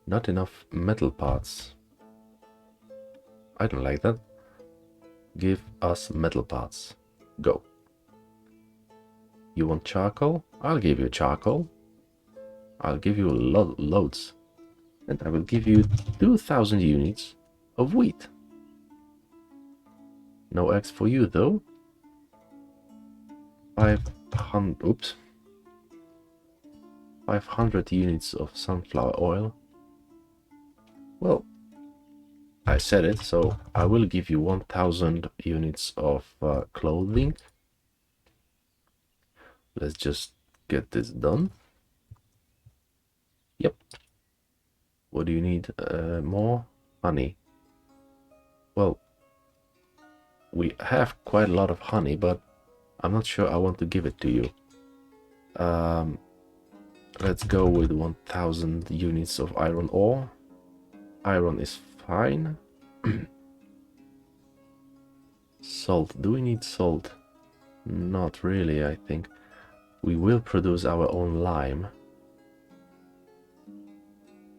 Not enough metal parts. I don't like that. Give us metal parts. Go. You want charcoal? I'll give you charcoal. I'll give you loads. And I will give you 2,000 units of wheat. No eggs for you though. 500 units of sunflower oil. Well, I said it, so I will give you 1000 units of clothing. Let's just get this done. Yep. What do you need? More honey. Well, we have quite a lot of honey, but I'm not sure I want to give it to you. Let's go with 1000 units of iron ore. Iron is fine. Salt. Do we need salt? Not really, I think. We will produce our own lime.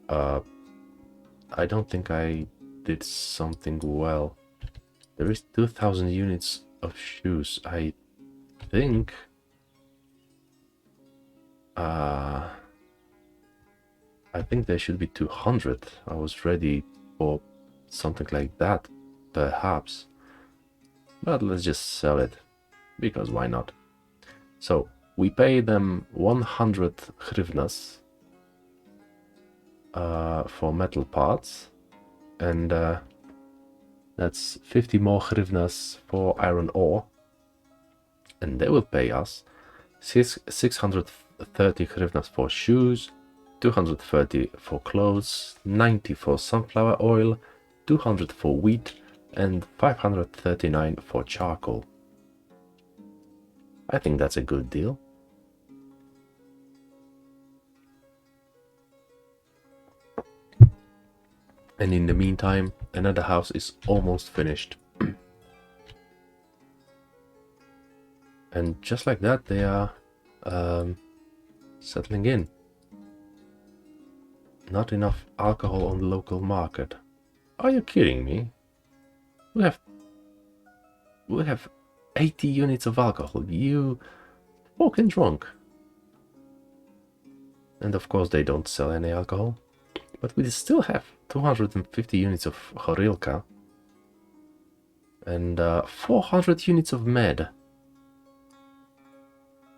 I don't think I did something well. There is 2000 units of shoes. I think there should be 200. I was ready for something like that, perhaps. But let's just sell it, because why not? So we pay them 100 hryvnias for metal parts, and that's 50 more hryvnias for iron ore, and they will pay us 630 hryvnias for shoes, 230 for clothes, 90 for sunflower oil, 200 for wheat, and 539 for charcoal. I think that's a good deal. And in the meantime, another house is almost finished. And just like that, they are settling in. Not enough alcohol on the local market. Are you kidding me? We have 80 units of alcohol. You fucking drunk. And of course they don't sell any alcohol. But we still have 250 units of horilka. And 400 units of med.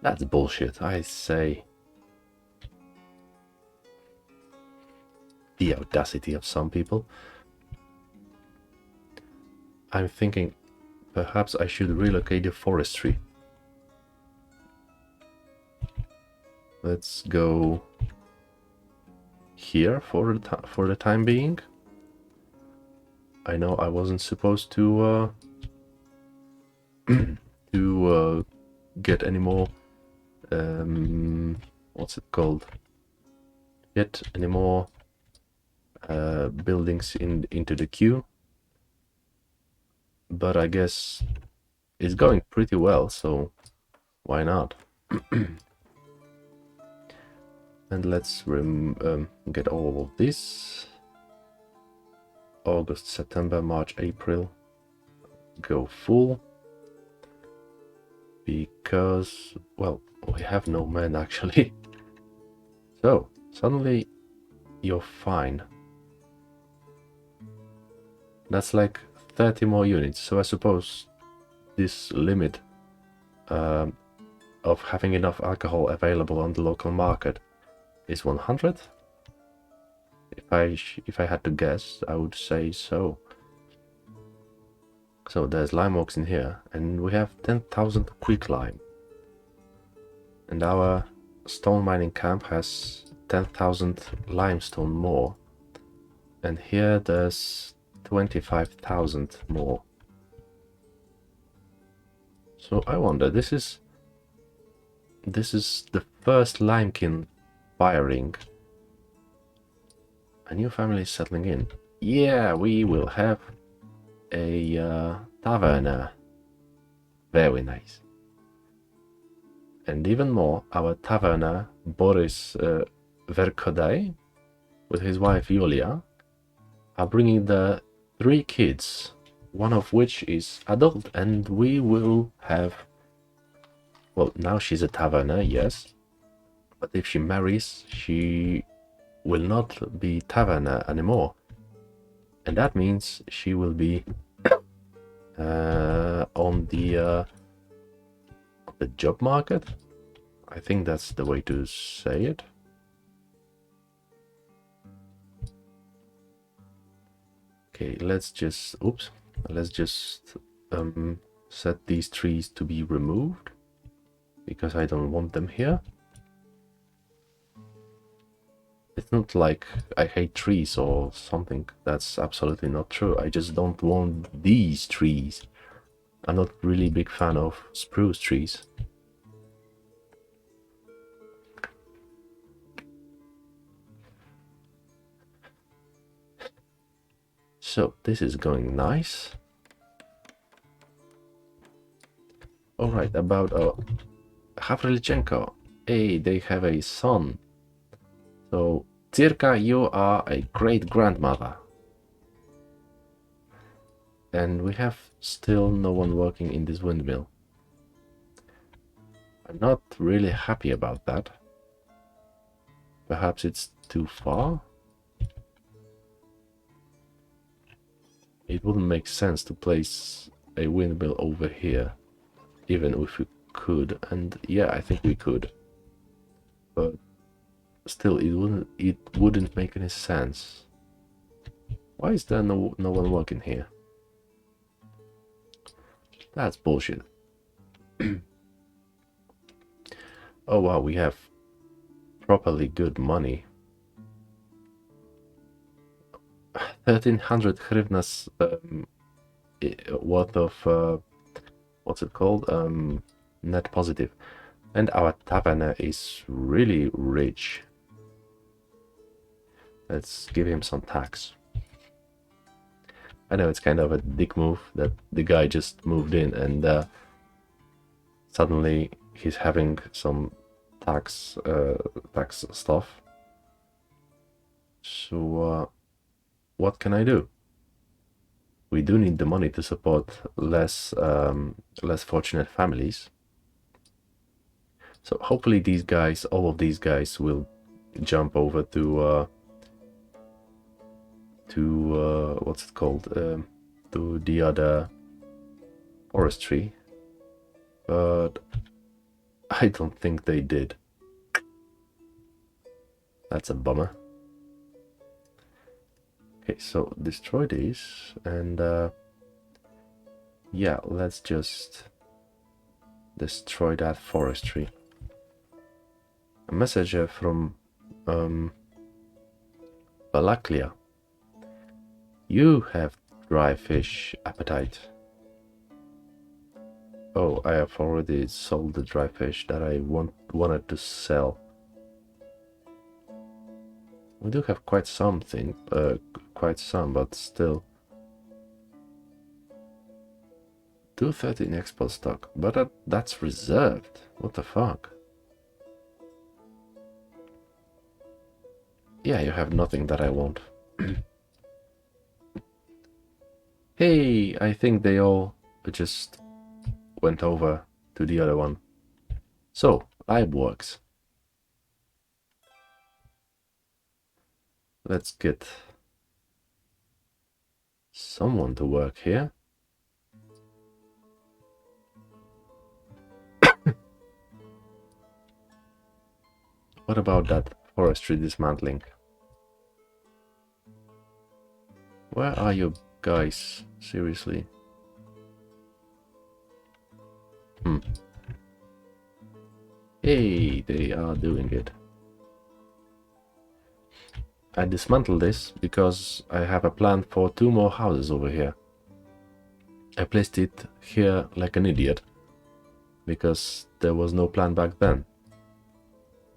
That's bullshit, I say. The audacity of some people. I'm thinking perhaps I should relocate the forestry. Let's go here for the time being. I know I wasn't supposed to get any more what's it called? Get any more buildings into the queue, but I guess it's going pretty well, so why not? And let's get all of this. August, September, March, April. Go full. Because, well, we have no men actually. So, suddenly you're fine. That's like 30 more units. So I suppose this limit of having enough alcohol available on the local market is 100. If I had to guess, I would say so. So there's lime oaks in here, and we have 10,000 quick lime. And our stone mining camp has 10,000 limestone more. And here there's 25,000 more. So I wonder, this is the first lime kiln firing. A new family is settling in. Yeah, we will have a taverna. Very nice. And even more, our taverna, Boris Verkodai, with his wife Yulia, are bringing the 3 kids, one of which is adult, and we will have, well, now she's a taverna, yes, but if she marries, she will not be taverna anymore, and that means she will be on the job market. I think that's the way to say it. Okay, let's just set these trees to be removed because I don't want them here. It's not like I hate trees or something. That's absolutely not true. I just don't want these trees. I'm not really big fan of spruce trees. So this is going nice. All right, about Havrilichenko. Hey, they have a son. So, Tirka, you are a great grandmother. And we have still no one working in this windmill. I'm not really happy about that. Perhaps it's too far? It wouldn't make sense to place a windmill over here, even if we could. And yeah, I think we could. But still, it wouldn't make any sense. Why is there no one working here? That's bullshit. Oh wow, we have properly good money. 1300 hryvnias worth of what's it called? Net positive. And our taverner is really rich. Let's give him some tax. I know it's kind of a dick move that the guy just moved in and suddenly he's having some tax stuff. So what can I do? We do need the money to support less fortunate families. So hopefully these guys, all of these guys, will jump over to what's it called? To the other forestry. But I don't think they did. That's a bummer. Okay, so destroy these and yeah, let's just destroy that forestry. A message from Balaklia. You have dry fish appetite. Oh, I have already sold the dry fish that I wanted to sell. We do have quite something, but still. 230 in export stock, but that's reserved. What the fuck? Yeah, you have nothing that I want. Hey, I think they all just went over to the other one. So, lab works. Let's get someone to work here. What about that forestry dismantling? Where are you guys? Seriously? Hey, they are doing it. I dismantled this because I have a plan for 2 more houses over here. I placed it here like an idiot because there was no plan back then.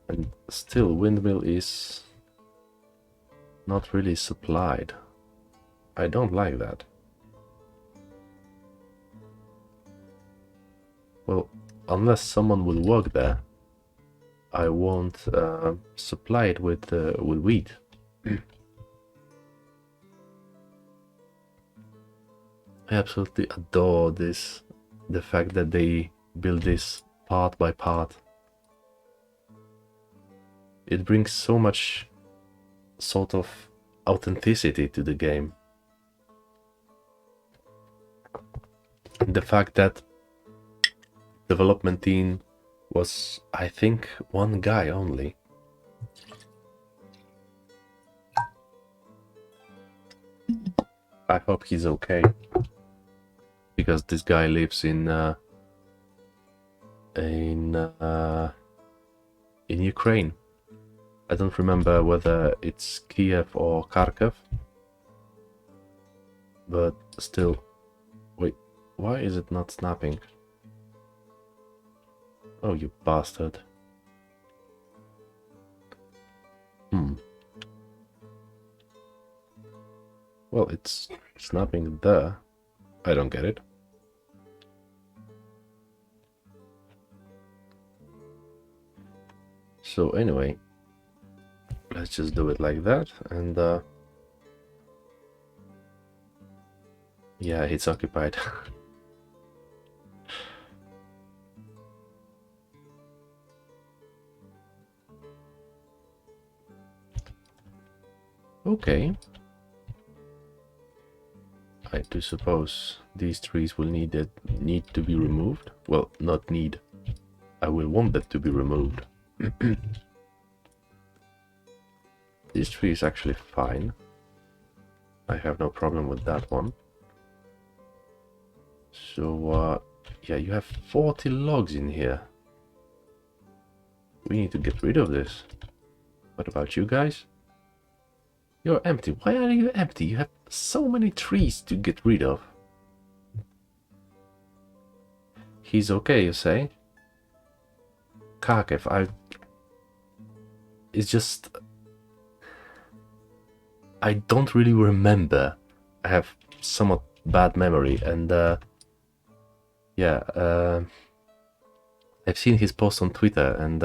And still, windmill is not really supplied. I don't like that. Well, unless someone will work there, I won't supply it with wheat. I absolutely adore this, the fact that they build this part by part. It brings so much sort of authenticity to the game. And the fact that development team was, I think, one guy only. I hope he's okay, because this guy lives in Ukraine. I don't remember whether it's Kiev or Kharkiv, but still. Wait, why is it not snapping? Oh, you bastard. Well, it's snapping there. I don't get it. So anyway, let's just do it like that, and yeah, it's occupied. Okay. I do suppose these trees will need to be removed. Well, not need. I will want that to be removed. This tree is actually fine. I have no problem with that one. So, yeah, you have 40 logs in here. We need to get rid of this. What about you guys? You're empty. Why are you empty? You have so many trees to get rid of. He's okay, you say? Kharkiv, it's just... I don't really remember. I have somewhat bad memory, and yeah, I've seen his post on Twitter, and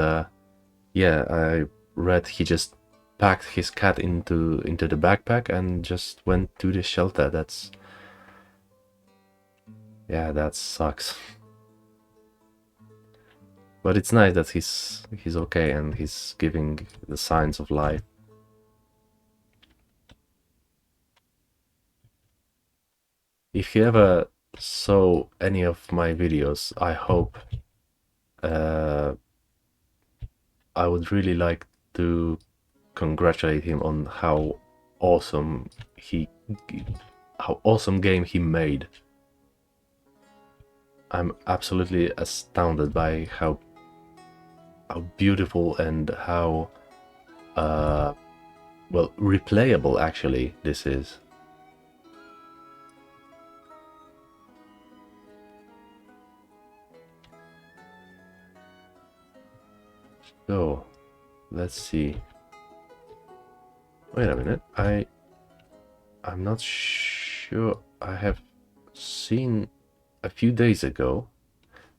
yeah, I read he just packed his cat into the backpack and just went to the shelter. That's... yeah, that sucks. But it's nice that he's okay and he's giving the signs of life. If you ever saw any of my videos, I hope I would really like to congratulate him on how awesome game he made. I'm absolutely astounded by how beautiful and how well, replayable actually this is. So, let's see. Wait a minute. I'm not sure. I have seen a few days ago.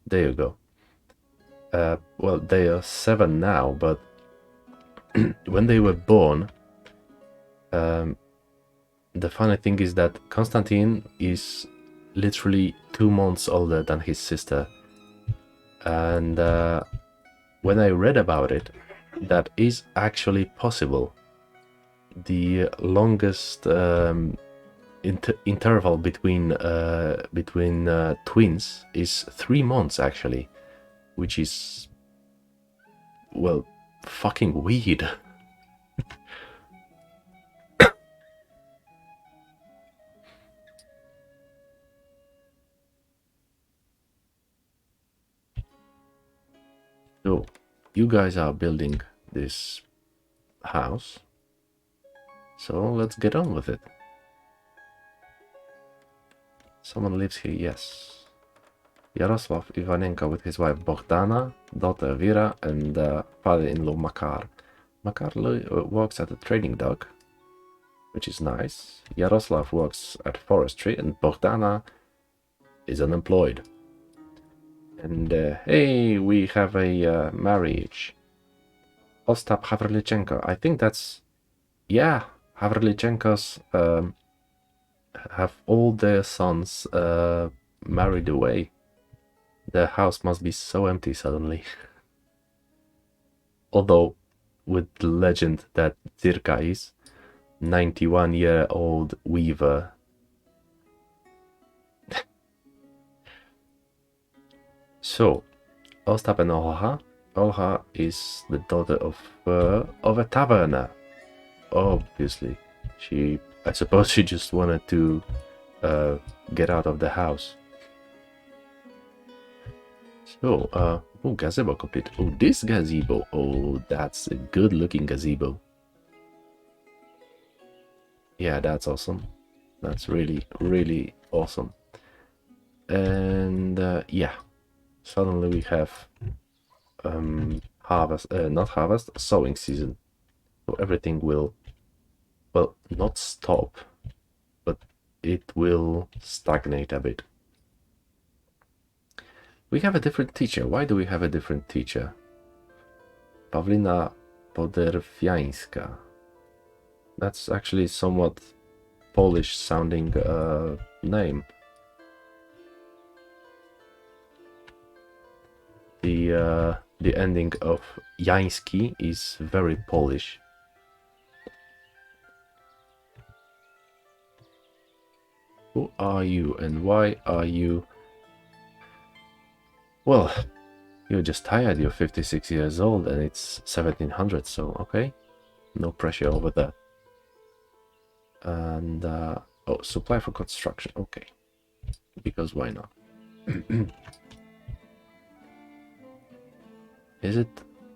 There you go. Well, they are 7 now, but when they were born, the funny thing is that Konstantin is literally 2 months older than his sister. And when I read about it, that is actually possible. The longest interval between twins is 3 months actually, which is, well, fucking weird. So, you guys are building this house, so let's get on with it. Someone lives here, yes. Yaroslav Ivanenko with his wife Bogdana, daughter Vera, and father-in-law Makar. Makar works at a trading dock, which is nice. Yaroslav works at forestry, and Bogdana is unemployed. And hey, we have a marriage. Ostap Havrlichenko. I think that's... yeah, Havrlichenko's have all their sons married away. The house must be so empty suddenly. Although, with the legend that Zirka is 91-year-old weaver. So, Ostap and Olha. Olha is the daughter of a taverner. Obviously, I suppose she just wanted to get out of the house. So, oh, gazebo complete. Oh, this gazebo. Oh, that's a good-looking gazebo. Yeah, that's awesome. That's really, really awesome. And yeah, suddenly we have not harvest, sowing season. So everything will, well, not stop, but it will stagnate a bit. We have a different teacher. Why do we have a different teacher? Pawlina Poderwiańska. That's actually somewhat Polish sounding name. The ending of Jański is very Polish. Who are you and why are you? Well, you're just tired. You're 56 years old and it's 1700, so okay. No pressure over there. And oh, supply for construction. Okay, because why not? Is it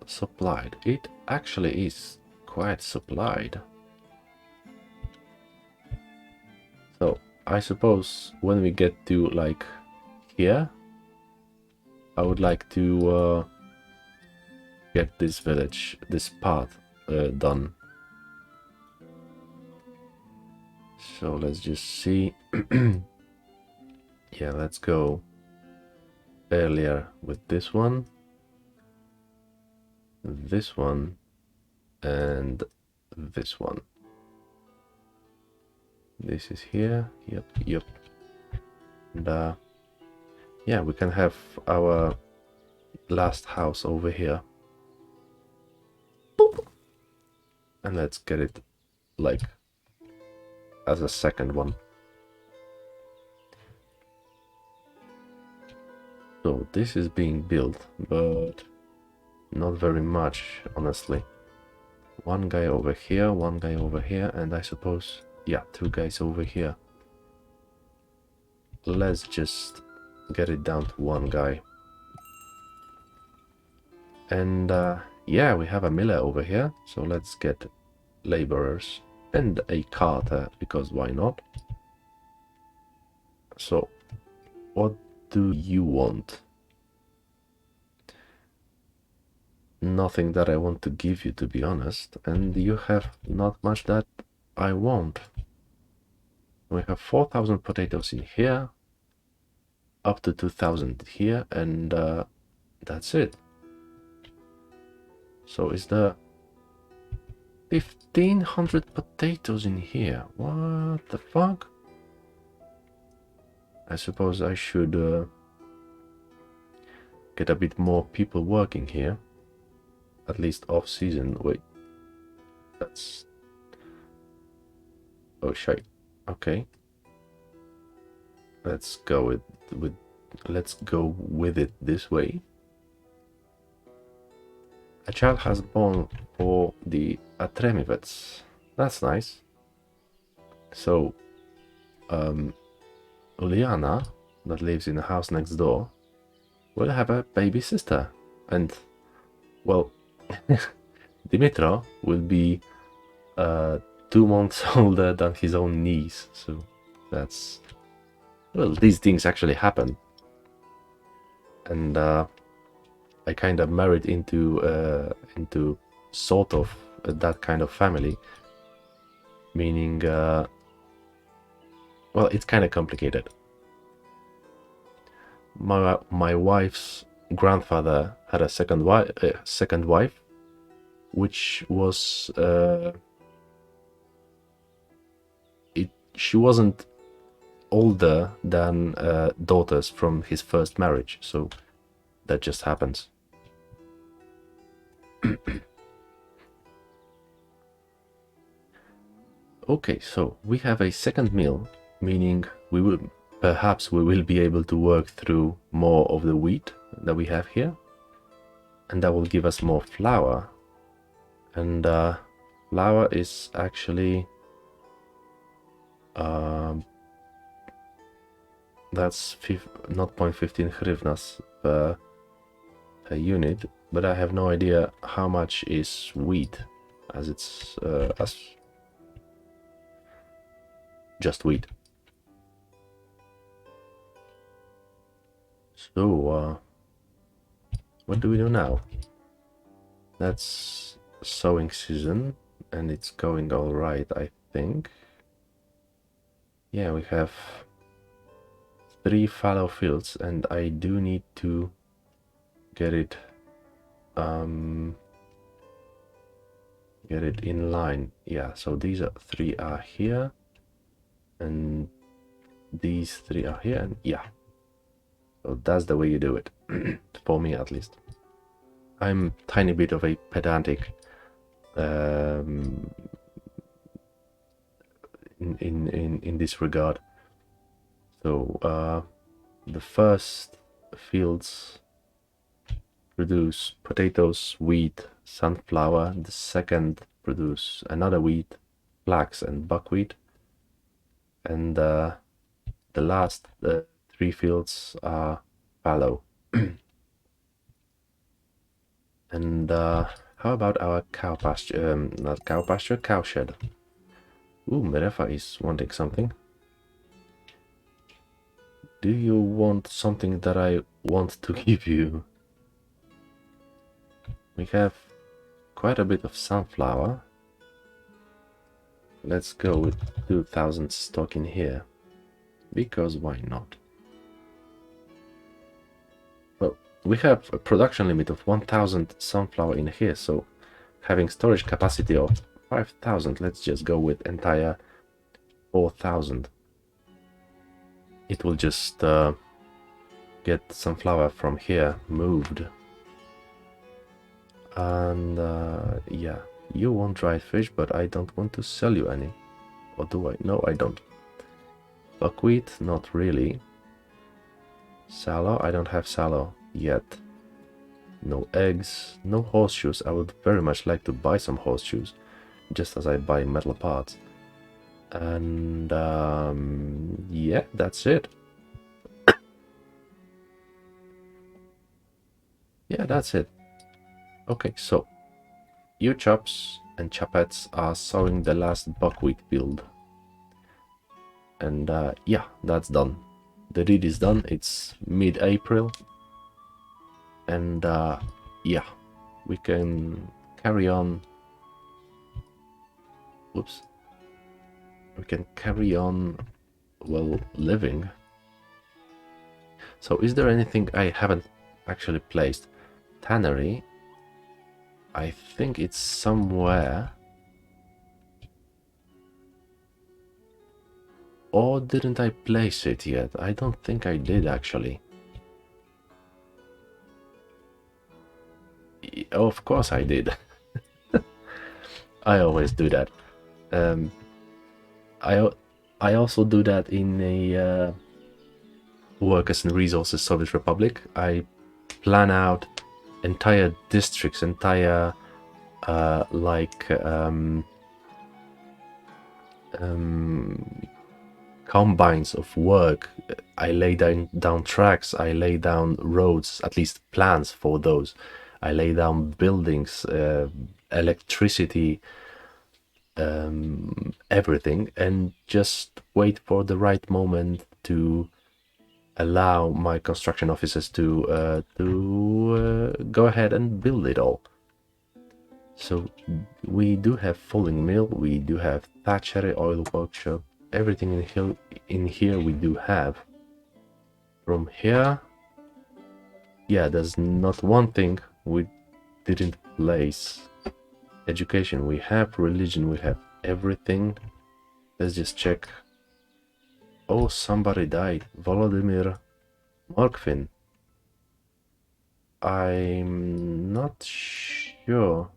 supplied? It actually is quite supplied. So I suppose when we get to like here, I would like to get this village, this path done. So let's just see. Yeah, let's go earlier with this one, and this one. This is here. Yep. And yeah, we can have our last house over here. Boop. And let's get it like as a second one. So this is being built, but not very much, honestly. One guy over here, one guy over here, and I suppose, yeah, two guys over here. Let's just get it down to one guy. And yeah, we have a miller over here, so let's get laborers and a carter, because why not? So, what do you want? Nothing that I want to give you, to be honest, and you have not much that I want. We have 4,000 potatoes in here, up to 2,000 here, and that's it. So is there 1,500 potatoes in here? What the fuck? I suppose I should get a bit more people working here, at least off season. Wait, that's, oh shit. Okay, let's go with it this way. A child has born for the Atremivets. That's nice. So Uliana, that lives in the house next door, will have a baby sister, and well, Dimitro will be 2 months older than his own niece. So that's, well, these things actually happen, and I kind of married into sort of that kind of family, meaning well, it's kind of complicated. My wife's grandfather had a second wife, which was she wasn't older than daughters from his first marriage, so that just happens. Okay, so we have a second meal, meaning perhaps we will be able to work through more of the wheat that we have here, and that will give us more flour. And flour is actually that's 0.15 hryvnias per unit, but I have no idea how much is wheat, as it's as just wheat. So what do we do now? That's sowing season, and it's going all right, I think. Yeah, we have 3 fallow fields, and I do need to get it in line. Yeah, so these 3 are here, and these 3 are here, and yeah, so that's the way you do it. For me, at least. I'm tiny bit of a pedantic in this regard. So the first fields produce potatoes, wheat, sunflower. The second produce another wheat, flax, and buckwheat. And the last 3 fields are fallow. And how about our cow pasture? Not cow pasture, cow shed. Ooh, Merefa is wanting something. Do you want something that I want to give you? We have quite a bit of sunflower. Let's go with 2000 stock in here, because why not? Well, we have a production limit of 1000 sunflower in here, so having storage capacity of 5000, let's just go with entire 4000. It will just get sunflower from here moved. And yeah, you want dried fish, but I don't want to sell you any. Or do I? No, I don't. Buckwheat, not really. Sallow, I don't have sallow yet. No eggs, no horseshoes. I would very much like to buy some horseshoes, just as I buy metal parts. And yeah, that's it. Yeah, that's it. Okay, so you chops and chopettes are sowing the last buckwheat field. And yeah, that's done. The deed is done. It's mid-April. And yeah, we can carry on. Whoops. We can carry on, well, living. So is there anything I haven't actually placed? Tannery. I think it's somewhere. Or didn't I place it yet? I don't think I did, actually. Of course I did. I always do that. I also do that in a Workers and Resources Soviet Republic. I plan out entire districts, entire combines of work. I lay down tracks, I lay down roads, at least plans for those. I lay down buildings, electricity, everything, and just wait for the right moment to allow my construction officers to go ahead and build it all. So we do have fulling mill, we do have thatchery, oil workshop, everything in here we do have. From here, yeah, there's not one thing we didn't place. Education we have, religion we have, everything. Let's just check. Oh, somebody died. Volodymyr Morkvin. I'm not sure.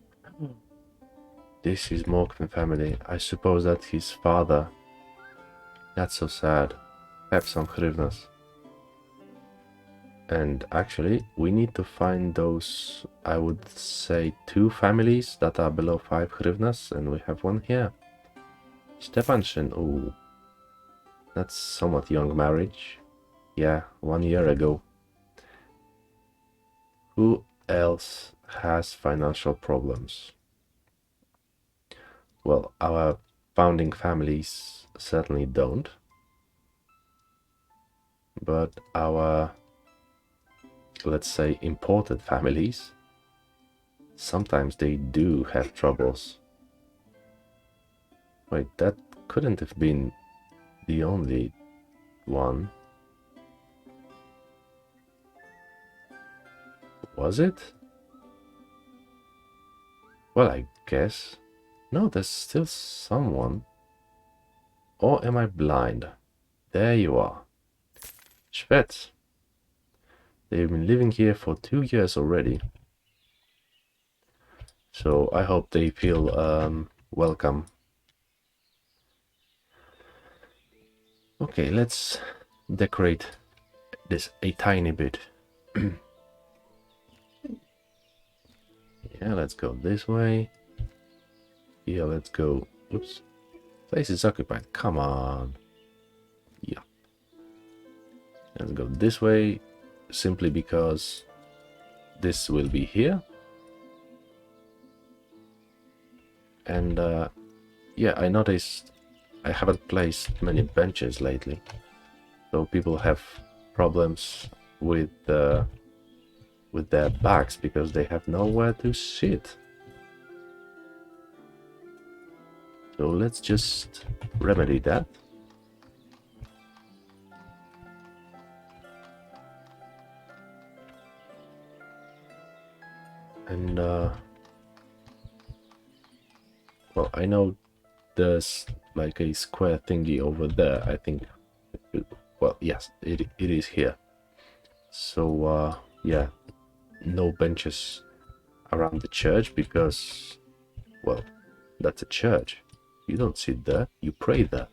This is Morkvin family. I suppose that's his father. That's so sad. Have some hryvnias. And actually, we need to find those, I would say, 2 families that are below 5 hryvnias, and we have one here. Stepanshin, ooh. That's somewhat young marriage. Yeah, 1 year ago. Who else has financial problems? Well, our founding families certainly don't. But our, let's say, imported families, sometimes they do have troubles. Wait, that couldn't have been the only one. Was it? Well, I guess. No, there's still someone. Or am I blind? There you are. Schwetz. They've been living here for 2 years already. So I hope they feel welcome. Okay, let's decorate this a tiny bit. Yeah, let's go this way. Yeah, let's go. Oops. Place is occupied. Come on. Yeah. Let's go this way. Simply because this will be here. And yeah, I noticed I haven't placed many benches lately. So people have problems with their backs because they have nowhere to sit. So let's just remedy that. And well, I know there's like a square thingy over there. I think, well, yes, it is here. So yeah, no benches around the church because, well, that's a church. You don't sit there, you pray there.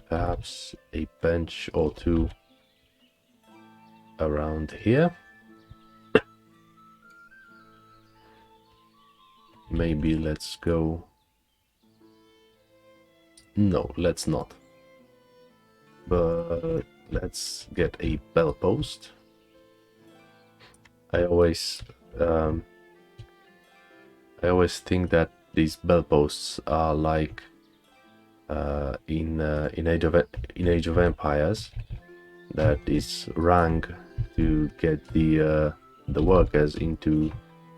Perhaps a bench or two around here. Maybe let's go. No, let's not. But let's get a bell post. I always think that these bell posts are like in Age of Empires, that is rank to get the workers into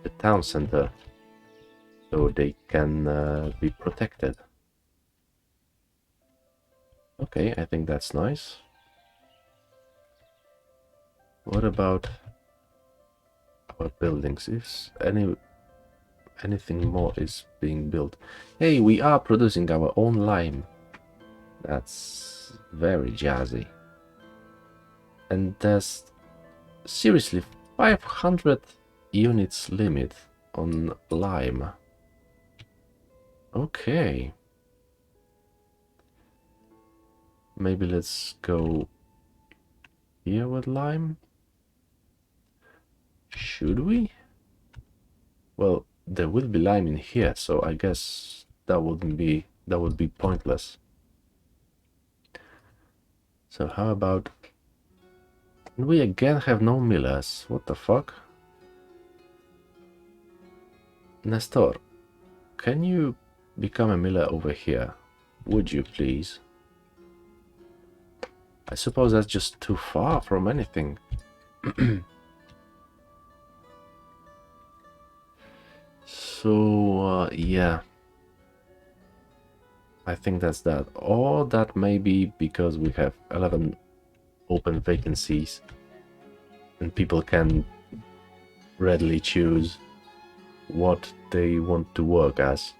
the town center so they can be protected. Okay, I think that's nice. What about our buildings? Is anything more is being built? Hey, we are producing our own lime. That's very jazzy. And there's seriously 500 units limit on lime. Okay. Maybe let's go here with lime. Should we? Well, there will be lime in here, so I guess that would be pointless. So how about... We again have no millers. What the fuck? Nestor, can you become a miller over here? Would you please? I suppose that's just too far from anything. So, yeah. I think that's that. Or that may be because we have 11 open vacancies and people can readily choose what they want to work as.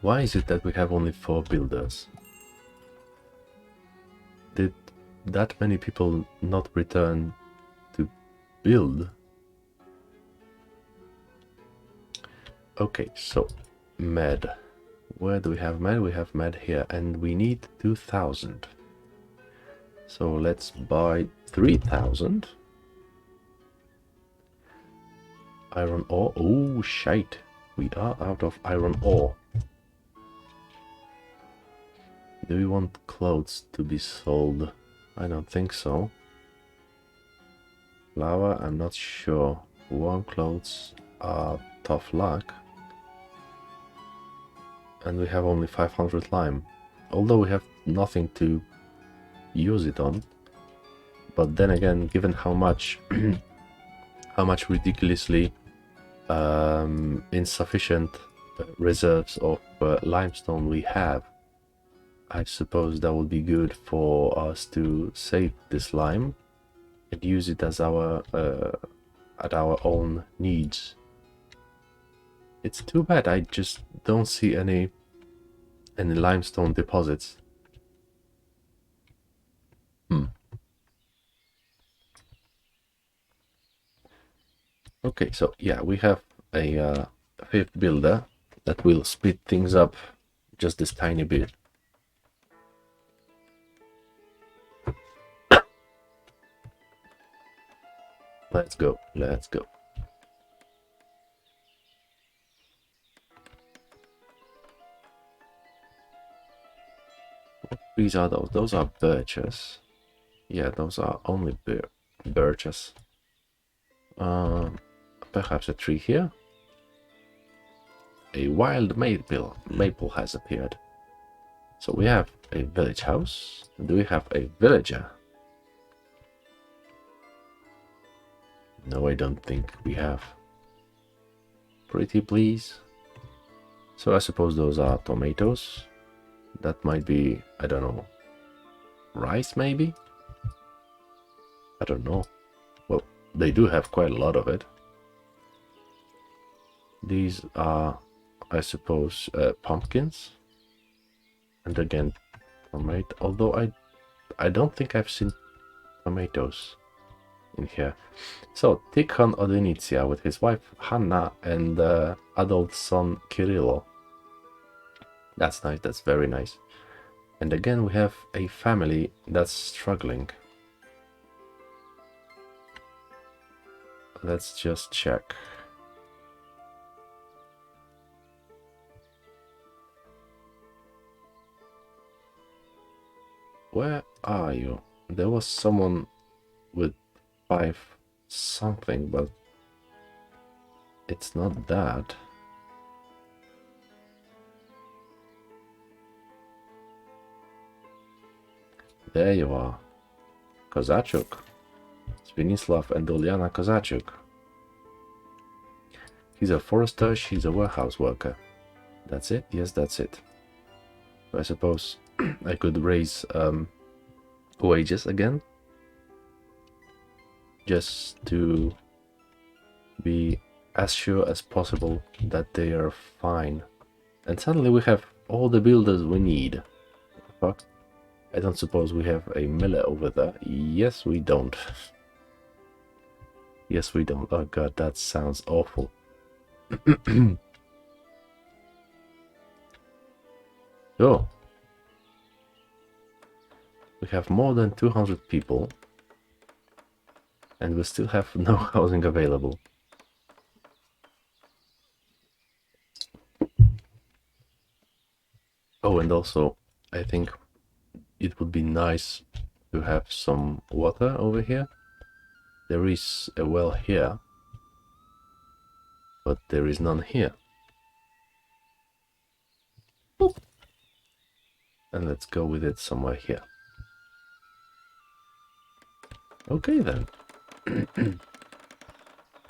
Why is it that we have only 4 builders? Did that many people not return to build? Okay, so med. Where do we have med? We have med here, and we need 2,000. So let's buy 3,000. Iron ore. Oh, shite. We are out of iron ore. Do we want clothes to be sold? I don't think so. Flour, I'm not sure. Warm clothes are tough luck. And we have only 500 lime. Although we have nothing to use it on. But then again, given how much ridiculously insufficient reserves of limestone we have, I suppose that would be good for us to save this lime and use it as our at our own needs. It's too bad I just don't see any limestone deposits. Okay, so yeah, we have a fifth builder that will speed things up just this tiny bit. Let's go, let's go. What trees are those? Those are birches. Yeah, those are only birches. Perhaps a tree here? A wild maple has appeared. So we have a village house. Do we have a villager? No, I don't think we have. Pretty please. So I suppose those are tomatoes. That might be, I don't know, rice maybe? I don't know. Well, they do have quite a lot of it. These are, I suppose, pumpkins. And again, tomato. Although I don't think I've seen tomatoes in here. So, Tikhon Odinitsia with his wife Hanna and adult son Kirillo. That's nice, that's very nice. And again, we have a family that's struggling. Let's just check. Where are you? There was someone with 5 something, but it's not that. There you are. Kozachuk. Svenislav and Uliana Kozachuk. He's a forester, she's a warehouse worker. That's it? Yes, that's it. I suppose I could raise wages again. Just to be as sure as possible that they are fine. And suddenly we have all the builders we need. Fuck. I don't suppose we have a miller over there. Yes, we don't. Yes, we don't. Oh god, that sounds awful. So, we have more than 200 people. And we still have no housing available. Oh, and also, I think it would be nice to have some water over here. There is a well here, but there is none here. Boop. And let's go with it somewhere here. Okay then.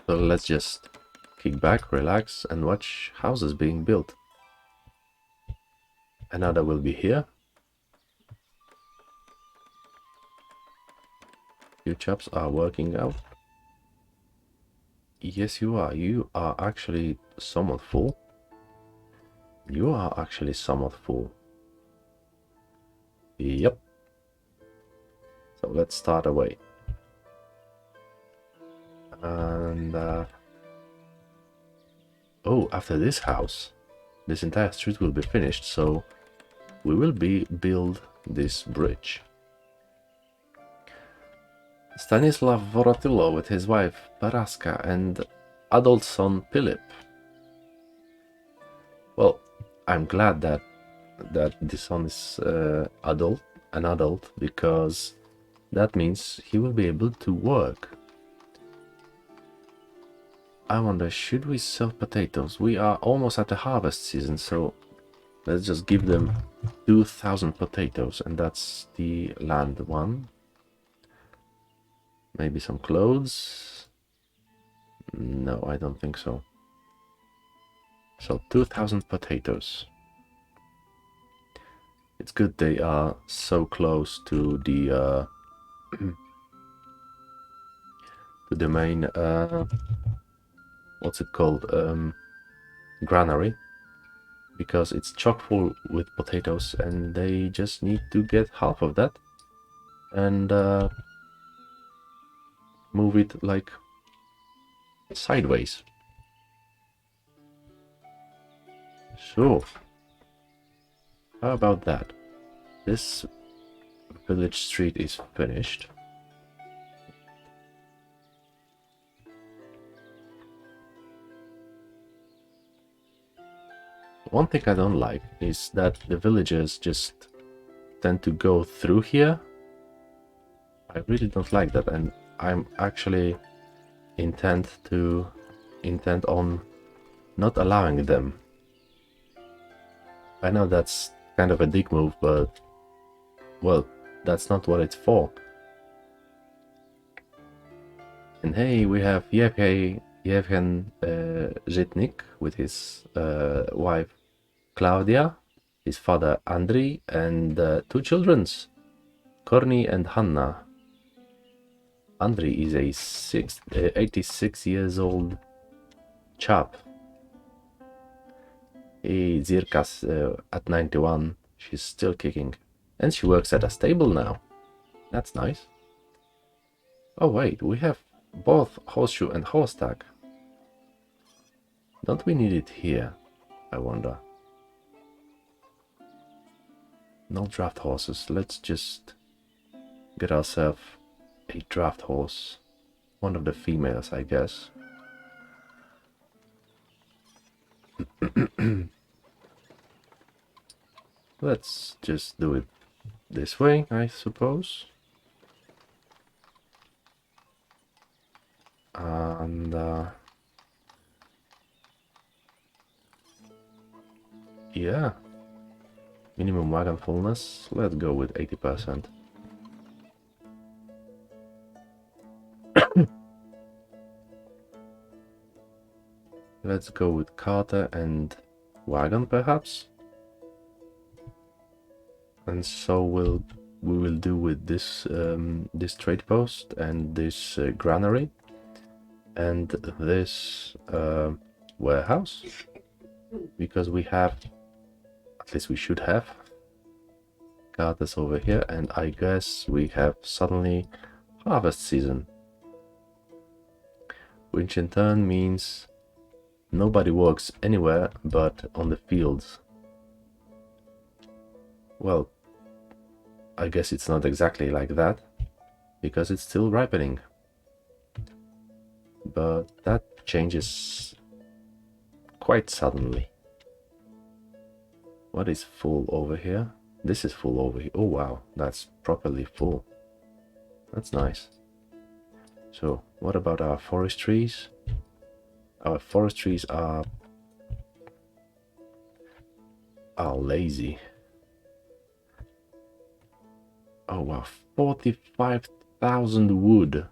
So let's just kick back, relax, and watch houses being built. Another will be here. You chaps are working out. Yes, you are. You are actually somewhat full. You are actually somewhat full. Yep. So let's start away. And oh, after this house, this entire street will be finished, so we will build this bridge. Stanislav Vorotilo with his wife Paraska and adult son Philip. Well, I'm glad that this son is an adult, because that means he will be able to work. I wonder, should we sell potatoes? We are almost at the harvest season, so let's just give them 2,000 potatoes, and that's the land one. Maybe some clothes? No, I don't think so. So 2,000 potatoes. It's good they are so close to the to the main what's it called, granary, because it's chock full with potatoes and they just need to get half of that and move it like sideways. So how about that? This village street is finished. One thing I don't like is that the villagers just tend to go through here. I really don't like that, and I'm actually intent on not allowing them. I know that's kind of a dick move, but well, that's not what it's for. And hey, we have Yevhen Zhitnik with his wife Claudia, his father Andriy, and 2 children, Korny and Hanna. Andriy is a 86 years old chap. Zirka's at 91. She's still kicking. And she works at a stable now. That's nice. Oh wait, we have both horseshoe and horse tack. Don't we need it here? I wonder. No draft horses. Let's just get ourselves a draft horse. One of the females, I guess. Let's just do it this way, I suppose. And yeah, minimum wagon fullness, let's go with 80%. Let's go with carter and wagon, perhaps. And so we will do with this this trade post and this granary and this warehouse, because we have, at least we should have, carters over here, and I guess we have suddenly harvest season, which in turn means nobody works anywhere but on the fields. Well, I guess it's not exactly like that, because it's still ripening. But that changes quite suddenly. What is full over here? This is full over here. Oh wow, that's properly full. That's nice. So what about our forest trees? Our forest trees are lazy. Oh wow, 45,000 wood.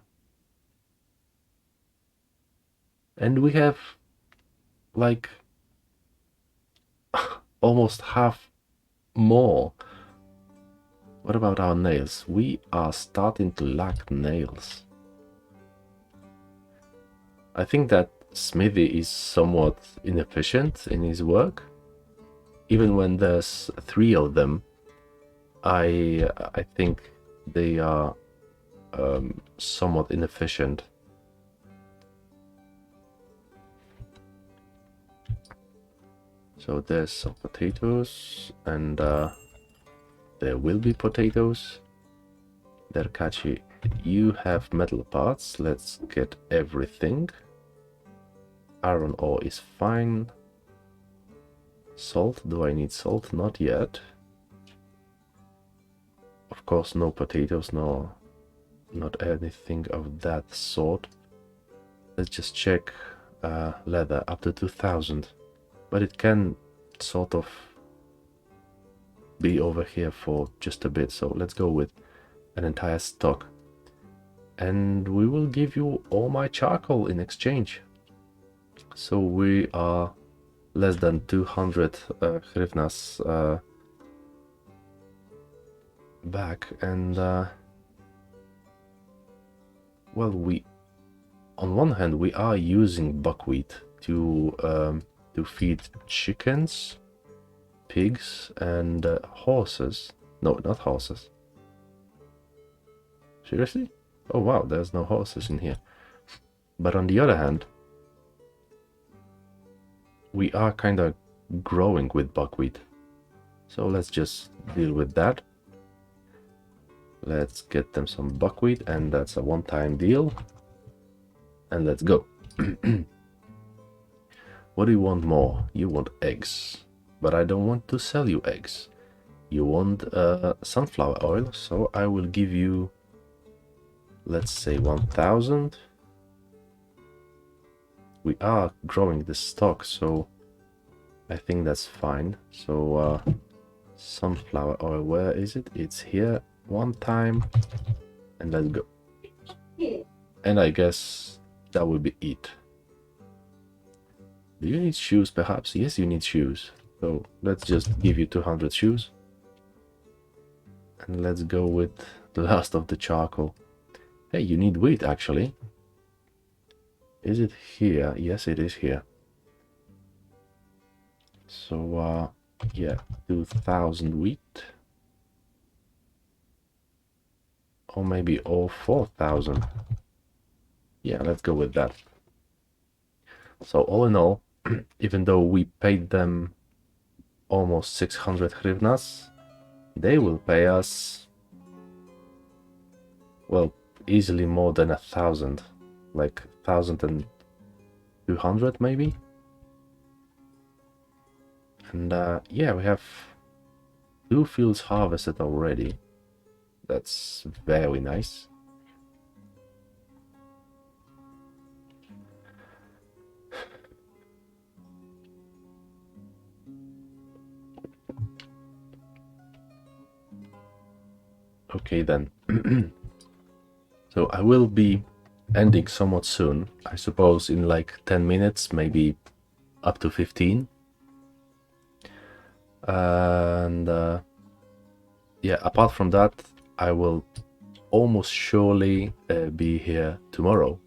And we have like almost half more. What about our nails? We are starting to lack nails. I think that Smithy is somewhat inefficient in his work. Even when there's 3 of them, I think they are somewhat inefficient. So there's some potatoes, and there will be potatoes. Derkachi, you have metal parts. Let's get everything. Iron ore is fine. Salt, do I need salt? Not yet. Of course, no potatoes, no, not anything of that sort. Let's just check leather up to 2000, but it can sort of be over here for just a bit, so let's go with an entire stock, and we will give you all my charcoal in exchange. So we are less than 200 hryvnias back, and well, we on one hand we are using buckwheat to feed chickens, pigs, and horses. No, not horses. Seriously? Oh wow, there's no horses in here. But on the other hand, we are kind of growing with buckwheat. So let's just deal with that. Let's get them some buckwheat, and that's a one-time deal. And let's go. What do you want more? You want eggs. But I don't want to sell you eggs. You want sunflower oil, so I will give you, let's say, 1000. We are growing the stock, so I think that's fine. So sunflower oil, where is it? It's here. One time, and let's go. And I guess that will be it. Do you need shoes, perhaps? Yes, you need shoes. So let's just give you 200 shoes. And let's go with the last of the charcoal. Hey, you need wheat, actually. Is it here? Yes, it is here. So, yeah, 2000 wheat. Or maybe all 4000. Yeah, let's go with that. So all in all, even though we paid them almost 600 hryvnias, they will pay us, well, easily more than 1000, like 1200 maybe. And yeah, we have 2 fields harvested already. That's very nice. Okay then. So I will be ending somewhat soon. I suppose in like 10 minutes, maybe up to 15. And yeah, apart from that, I will almost surely be here tomorrow.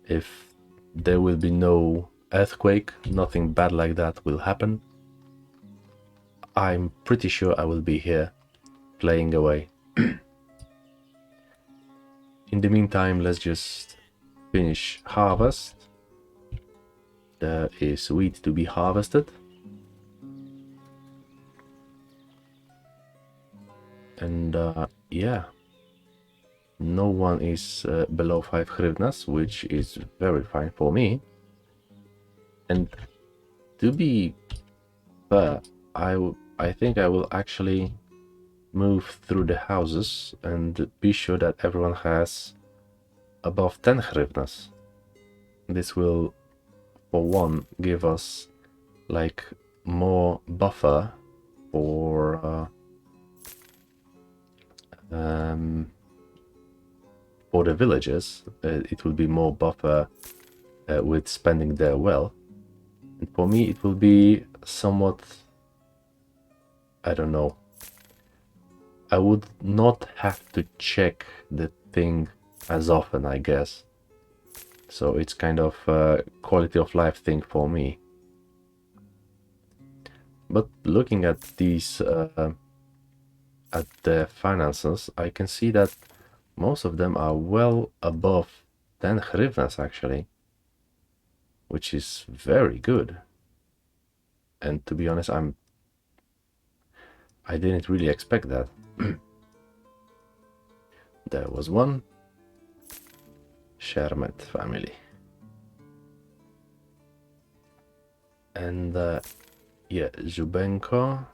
If there will be no earthquake, nothing bad like that will happen, I'm pretty sure I will be here playing away. In the meantime, let's just finish harvest. There is wheat to be harvested. And yeah, no one is below 5 hryvnias, which is very fine for me. And to be fair, I think I will actually move through the houses and be sure that everyone has above 10 hryvnias. This will, for one, give us like more buffer for the villagers. It will be more buffer with spending their wealth. And for me, it will be somewhat, I don't know. I would not have to check the thing as often, I guess. So it's kind of a quality of life thing for me. But looking at these, at the finances, I can see that most of them are well above 10 hryvnias actually, which is very good. And to be honest, I didn't really expect that. There was one Shermet family. And yeah, Zubenko.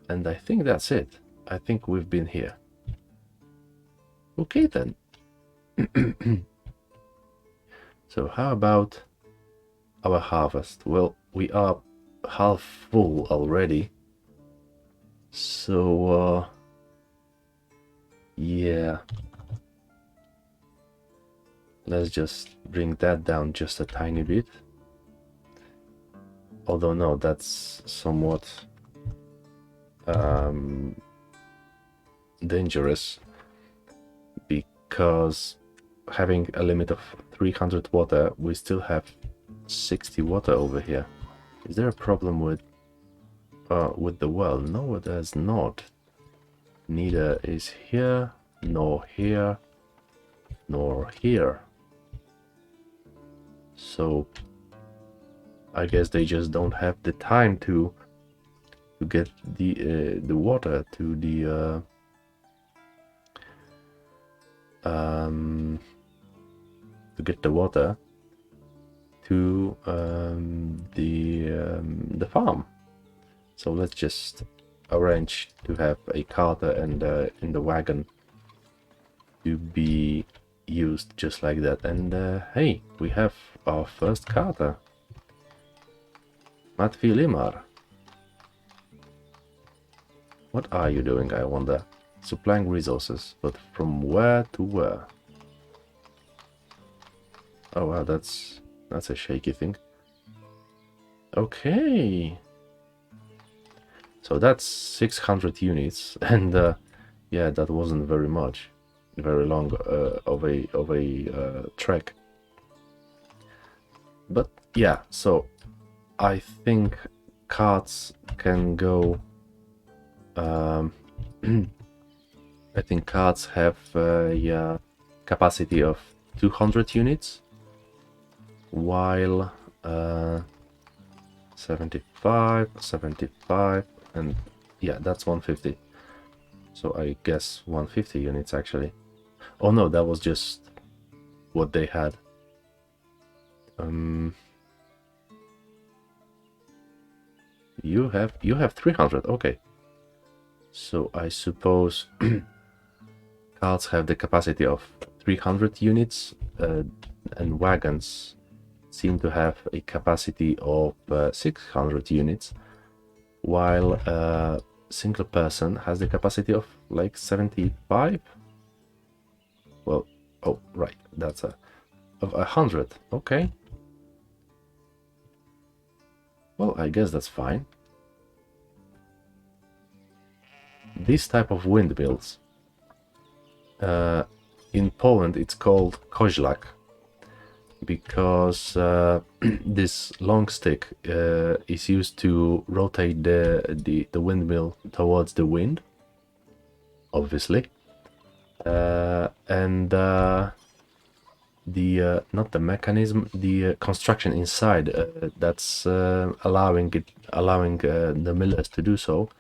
And I think that's it. I think we've been here. Okay then. So how about our harvest? Well, we are half full already. So yeah. Let's just bring that down just a tiny bit. Although no, that's somewhat dangerous, because having a limit of 300 water, we still have 60 water over here. Is there a problem with the well? No, there's not. Neither is here, nor here, nor here. So I guess they just don't have the time to get the water to the to get the water to the farm. So let's just arrange to have a carter and in the wagon to be used just like that. And hey, we have our first carter. Matvi Limar. What are you doing, I wonder? Supplying resources, but from where to where? Oh wow, that's a shaky thing. Okay. So that's 600 units, and yeah, that wasn't very much, very long of a trek. But yeah, so I think carts can go. I think carts have yeah, capacity of 200 units, while 75, 75, and yeah, that's 150. So I guess 150 units actually. Oh no, that was just what they had. You have 300. Okay. So I suppose carts have the capacity of 300 units, and wagons seem to have a capacity of 600 units, while a single person has the capacity of like 75. Well, oh right, that's of 100. Okay. Well, I guess that's fine. This type of windmills, in Poland it's called kozlak, because this long stick is used to rotate the windmill towards the wind, obviously, and the not the mechanism, the construction inside that's allowing the millers to do so,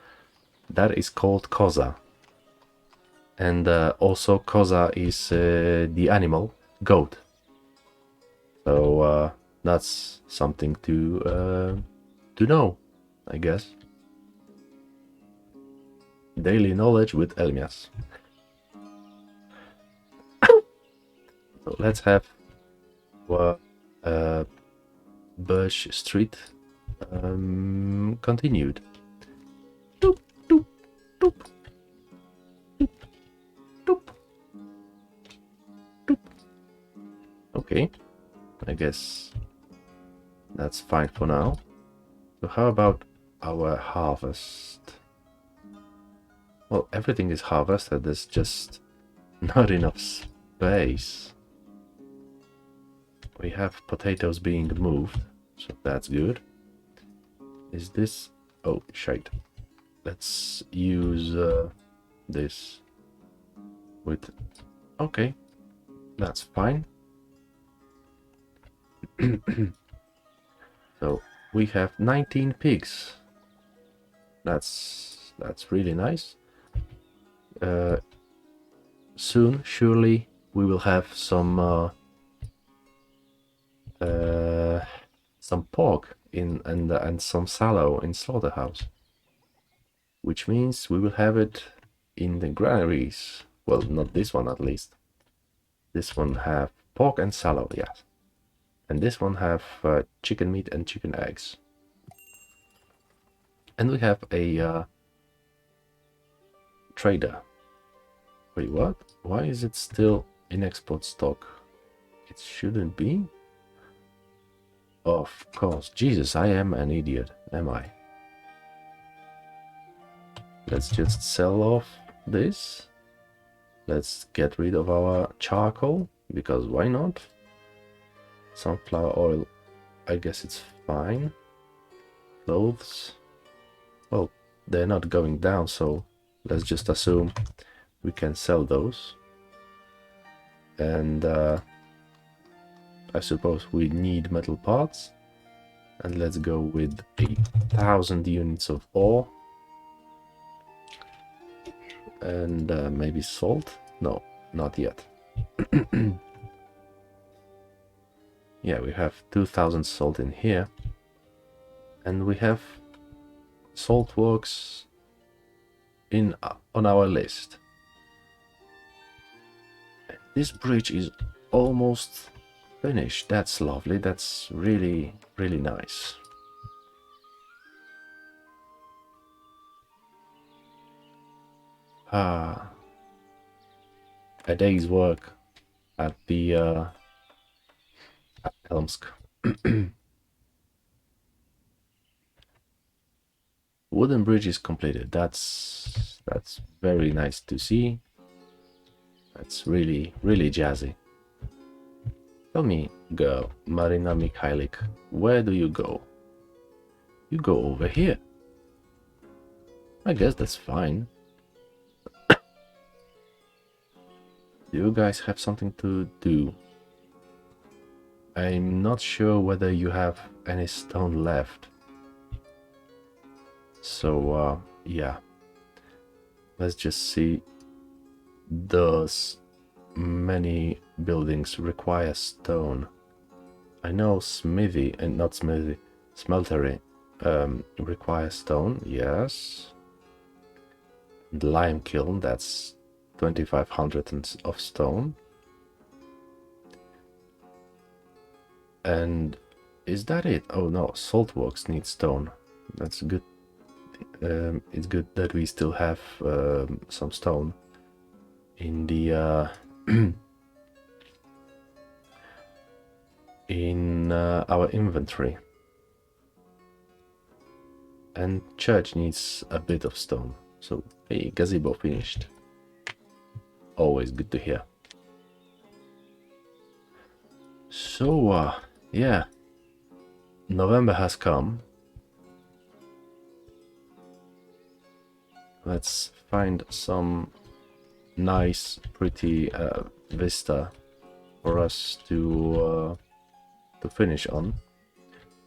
that is called koza. And also koza is the animal goat. So that's something to know, I guess. Daily knowledge with Elmias. So let's have Birch Street continued. Doop, doop, doop. Doop, doop. Doop. Okay, I guess that's fine for now. So how about our harvest? Well, everything is harvested, there's just not enough space. We have potatoes being moved, so that's good. Is this... oh, shite. Let's use this with... okay, that's fine. So we have 19 pigs. That's really nice. Soon, surely, we will have some pork and some sallow in slaughterhouse, which means we will have it in the granaries. Well, not this one at least. This one have pork and sallow, yes, and this one have chicken meat and chicken eggs. And we have a trader. Wait, what? Why is it still in export stock? It shouldn't be. Of course. Jesus, I am an idiot, am I? Let's just sell off this. Let's get rid of our charcoal, because why not? Sunflower oil, I guess it's fine. Clothes, well, they're not going down, so let's just assume we can sell those. And I suppose we need metal parts, and let's go with 1,000 units of ore. And maybe salt? No, not yet. Yeah, we have 2,000 salt in here. And we have salt works on our list. This bridge is almost finished. That's lovely. That's really, really nice. A day's work at the at Elmsk. Wooden bridge is completed. That's very nice to see. That's really, really jazzy. Tell me, girl, Marina Mikhailik, where do you go? You go over here. I guess that's fine. Do you guys have something to do? I'm not sure whether you have any stone left. So, yeah. Let's just see. Does many buildings require stone? I know smithy, and not smithy, smeltery requires stone, yes. The lime kiln, that's 2,500 of stone. And is that it? Oh no, saltworks need stone. That's good. It's good that we still have some stone in the in our inventory. And church needs a bit of stone. So hey, gazebo finished. Always good to hear. So yeah, November has come. Let's find some nice, pretty vista for us to finish on.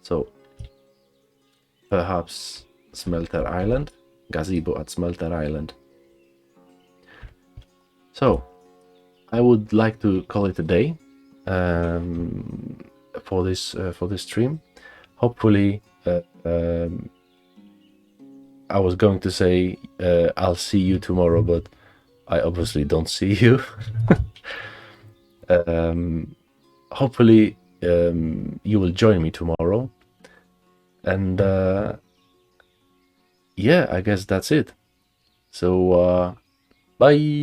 So perhaps Smelter Island, gazebo at Smelter Island. So I would like to call it a day for this stream. Hopefully, I was going to say I'll see you tomorrow, but I obviously don't see you. Hopefully, you will join me tomorrow. And yeah, I guess that's it. So bye.